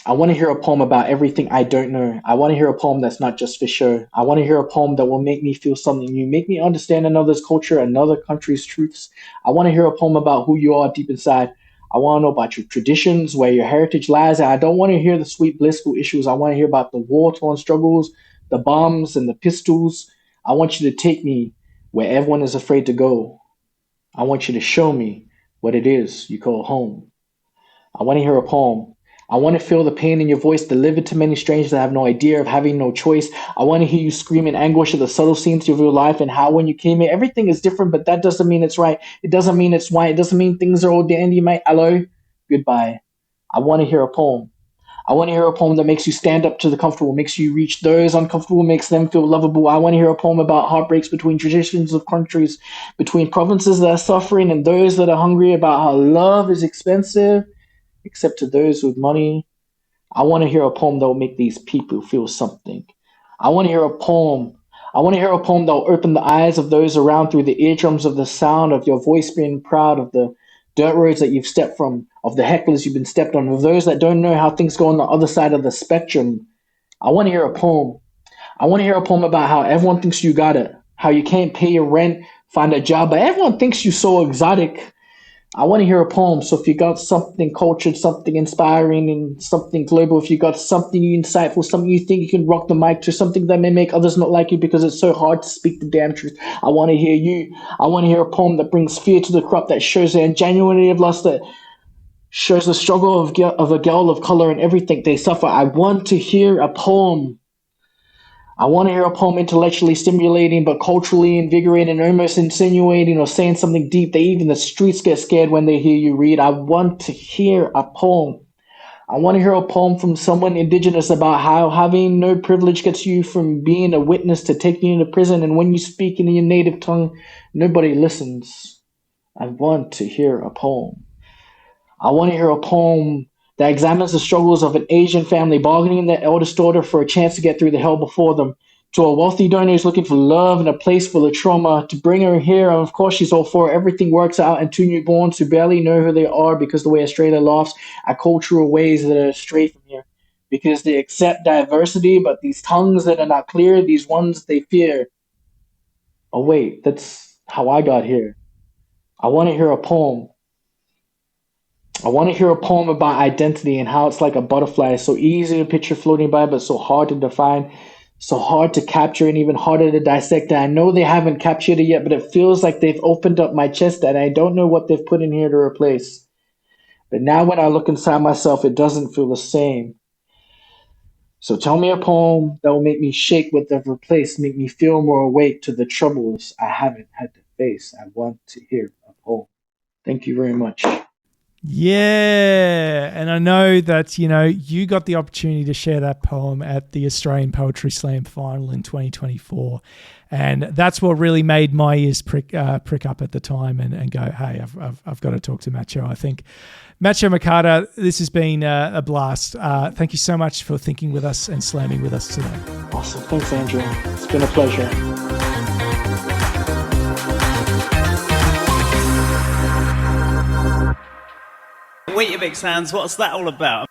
I want to hear a poem about everything I don't know. I want to hear a poem that's not just for show. I want to hear a poem that will make me feel something new, make me understand another's culture, another country's truths. I want to hear a poem about who you are deep inside. I want to know about your traditions, where your heritage lies. And I don't want to hear the sweet, blissful issues. I want to hear about the war-torn struggles, the bombs and the pistols. I want you to take me where everyone is afraid to go. I want you to show me what it is you call home. I want to hear a poem. I want to feel the pain in your voice delivered to many strangers that have no idea of having no choice. I want to hear you scream in anguish at the subtle scenes of your life and how when you came here, everything is different, but that doesn't mean it's right. It doesn't mean it's white. It doesn't mean things are all dandy, mate. Hello? Goodbye. I want to hear a poem. I want to hear a poem that makes you stand up to the comfortable, makes you reach those uncomfortable, makes them feel lovable. I want to hear a poem about heartbreaks between traditions of countries, between provinces that are suffering and those that are hungry, about how love is expensive, except to those with money. I want to hear a poem that will make these people feel something. I want to hear a poem. I want to hear a poem that will open the eyes of those around through the eardrums of the sound of your voice being proud of the dirt roads that you've stepped from, of the hecklers you've been stepped on, of those that don't know how things go on the other side of the spectrum. I want to hear a poem. I want to hear a poem about how everyone thinks you got it, how you can't pay your rent, find a job, but everyone thinks you're so exotic. I want to hear a poem. So if you got something cultured, something inspiring, and something global, if you got something insightful, something you think you can rock the mic to, something that may make others not like you because it's so hard to speak the damn truth, I want to hear you. I want to hear a poem that brings fear to the crop, that shows the ingenuity of lust, that shows the struggle of a girl of color and everything they suffer. I want to hear a poem. I want to hear a poem intellectually stimulating, but culturally invigorating, almost insinuating or saying something deep that even the streets get scared when they hear you read. I want to hear a poem. I want to hear a poem from someone indigenous about how having no privilege gets you from being a witness to taking you to prison, and when you speak in your native tongue, nobody listens. I want to hear a poem. I want to hear a poem that examines the struggles of an Asian family bargaining their eldest daughter for a chance to get through the hell before them, to a wealthy donor who's looking for love and a place full of trauma, to bring her here, and of course she's all for it. Everything works out, and two newborns who barely know who they are because the way Australia laughs at cultural ways that are straight from here, because they accept diversity, but these tongues that are not clear, these ones they fear. Oh wait, that's how I got here. I want to hear a poem. I want to hear a poem about identity and how it's like a butterfly. It's so easy to picture floating by, but so hard to define, so hard to capture, and even harder to dissect. And I know they haven't captured it yet, but it feels like they've opened up my chest and I don't know what they've put in here to replace. But now when I look inside myself, it doesn't feel the same. So tell me a poem that will make me shake what they've replaced, make me feel more awake to the troubles I haven't had to face. I want to hear a poem. Thank you very much. Yeah, and I know that, you got the opportunity to share that poem at the Australian Poetry Slam final in 2024, and that's what really made my ears prick up at the time and go, hey, I've got to talk to Matcho. I think Matcho Makata, this has been a blast. Thank you so much for thinking with us and slamming with us today. Awesome. Thanks, Andrew. It's been a pleasure. Weetabix hands, what's that all about?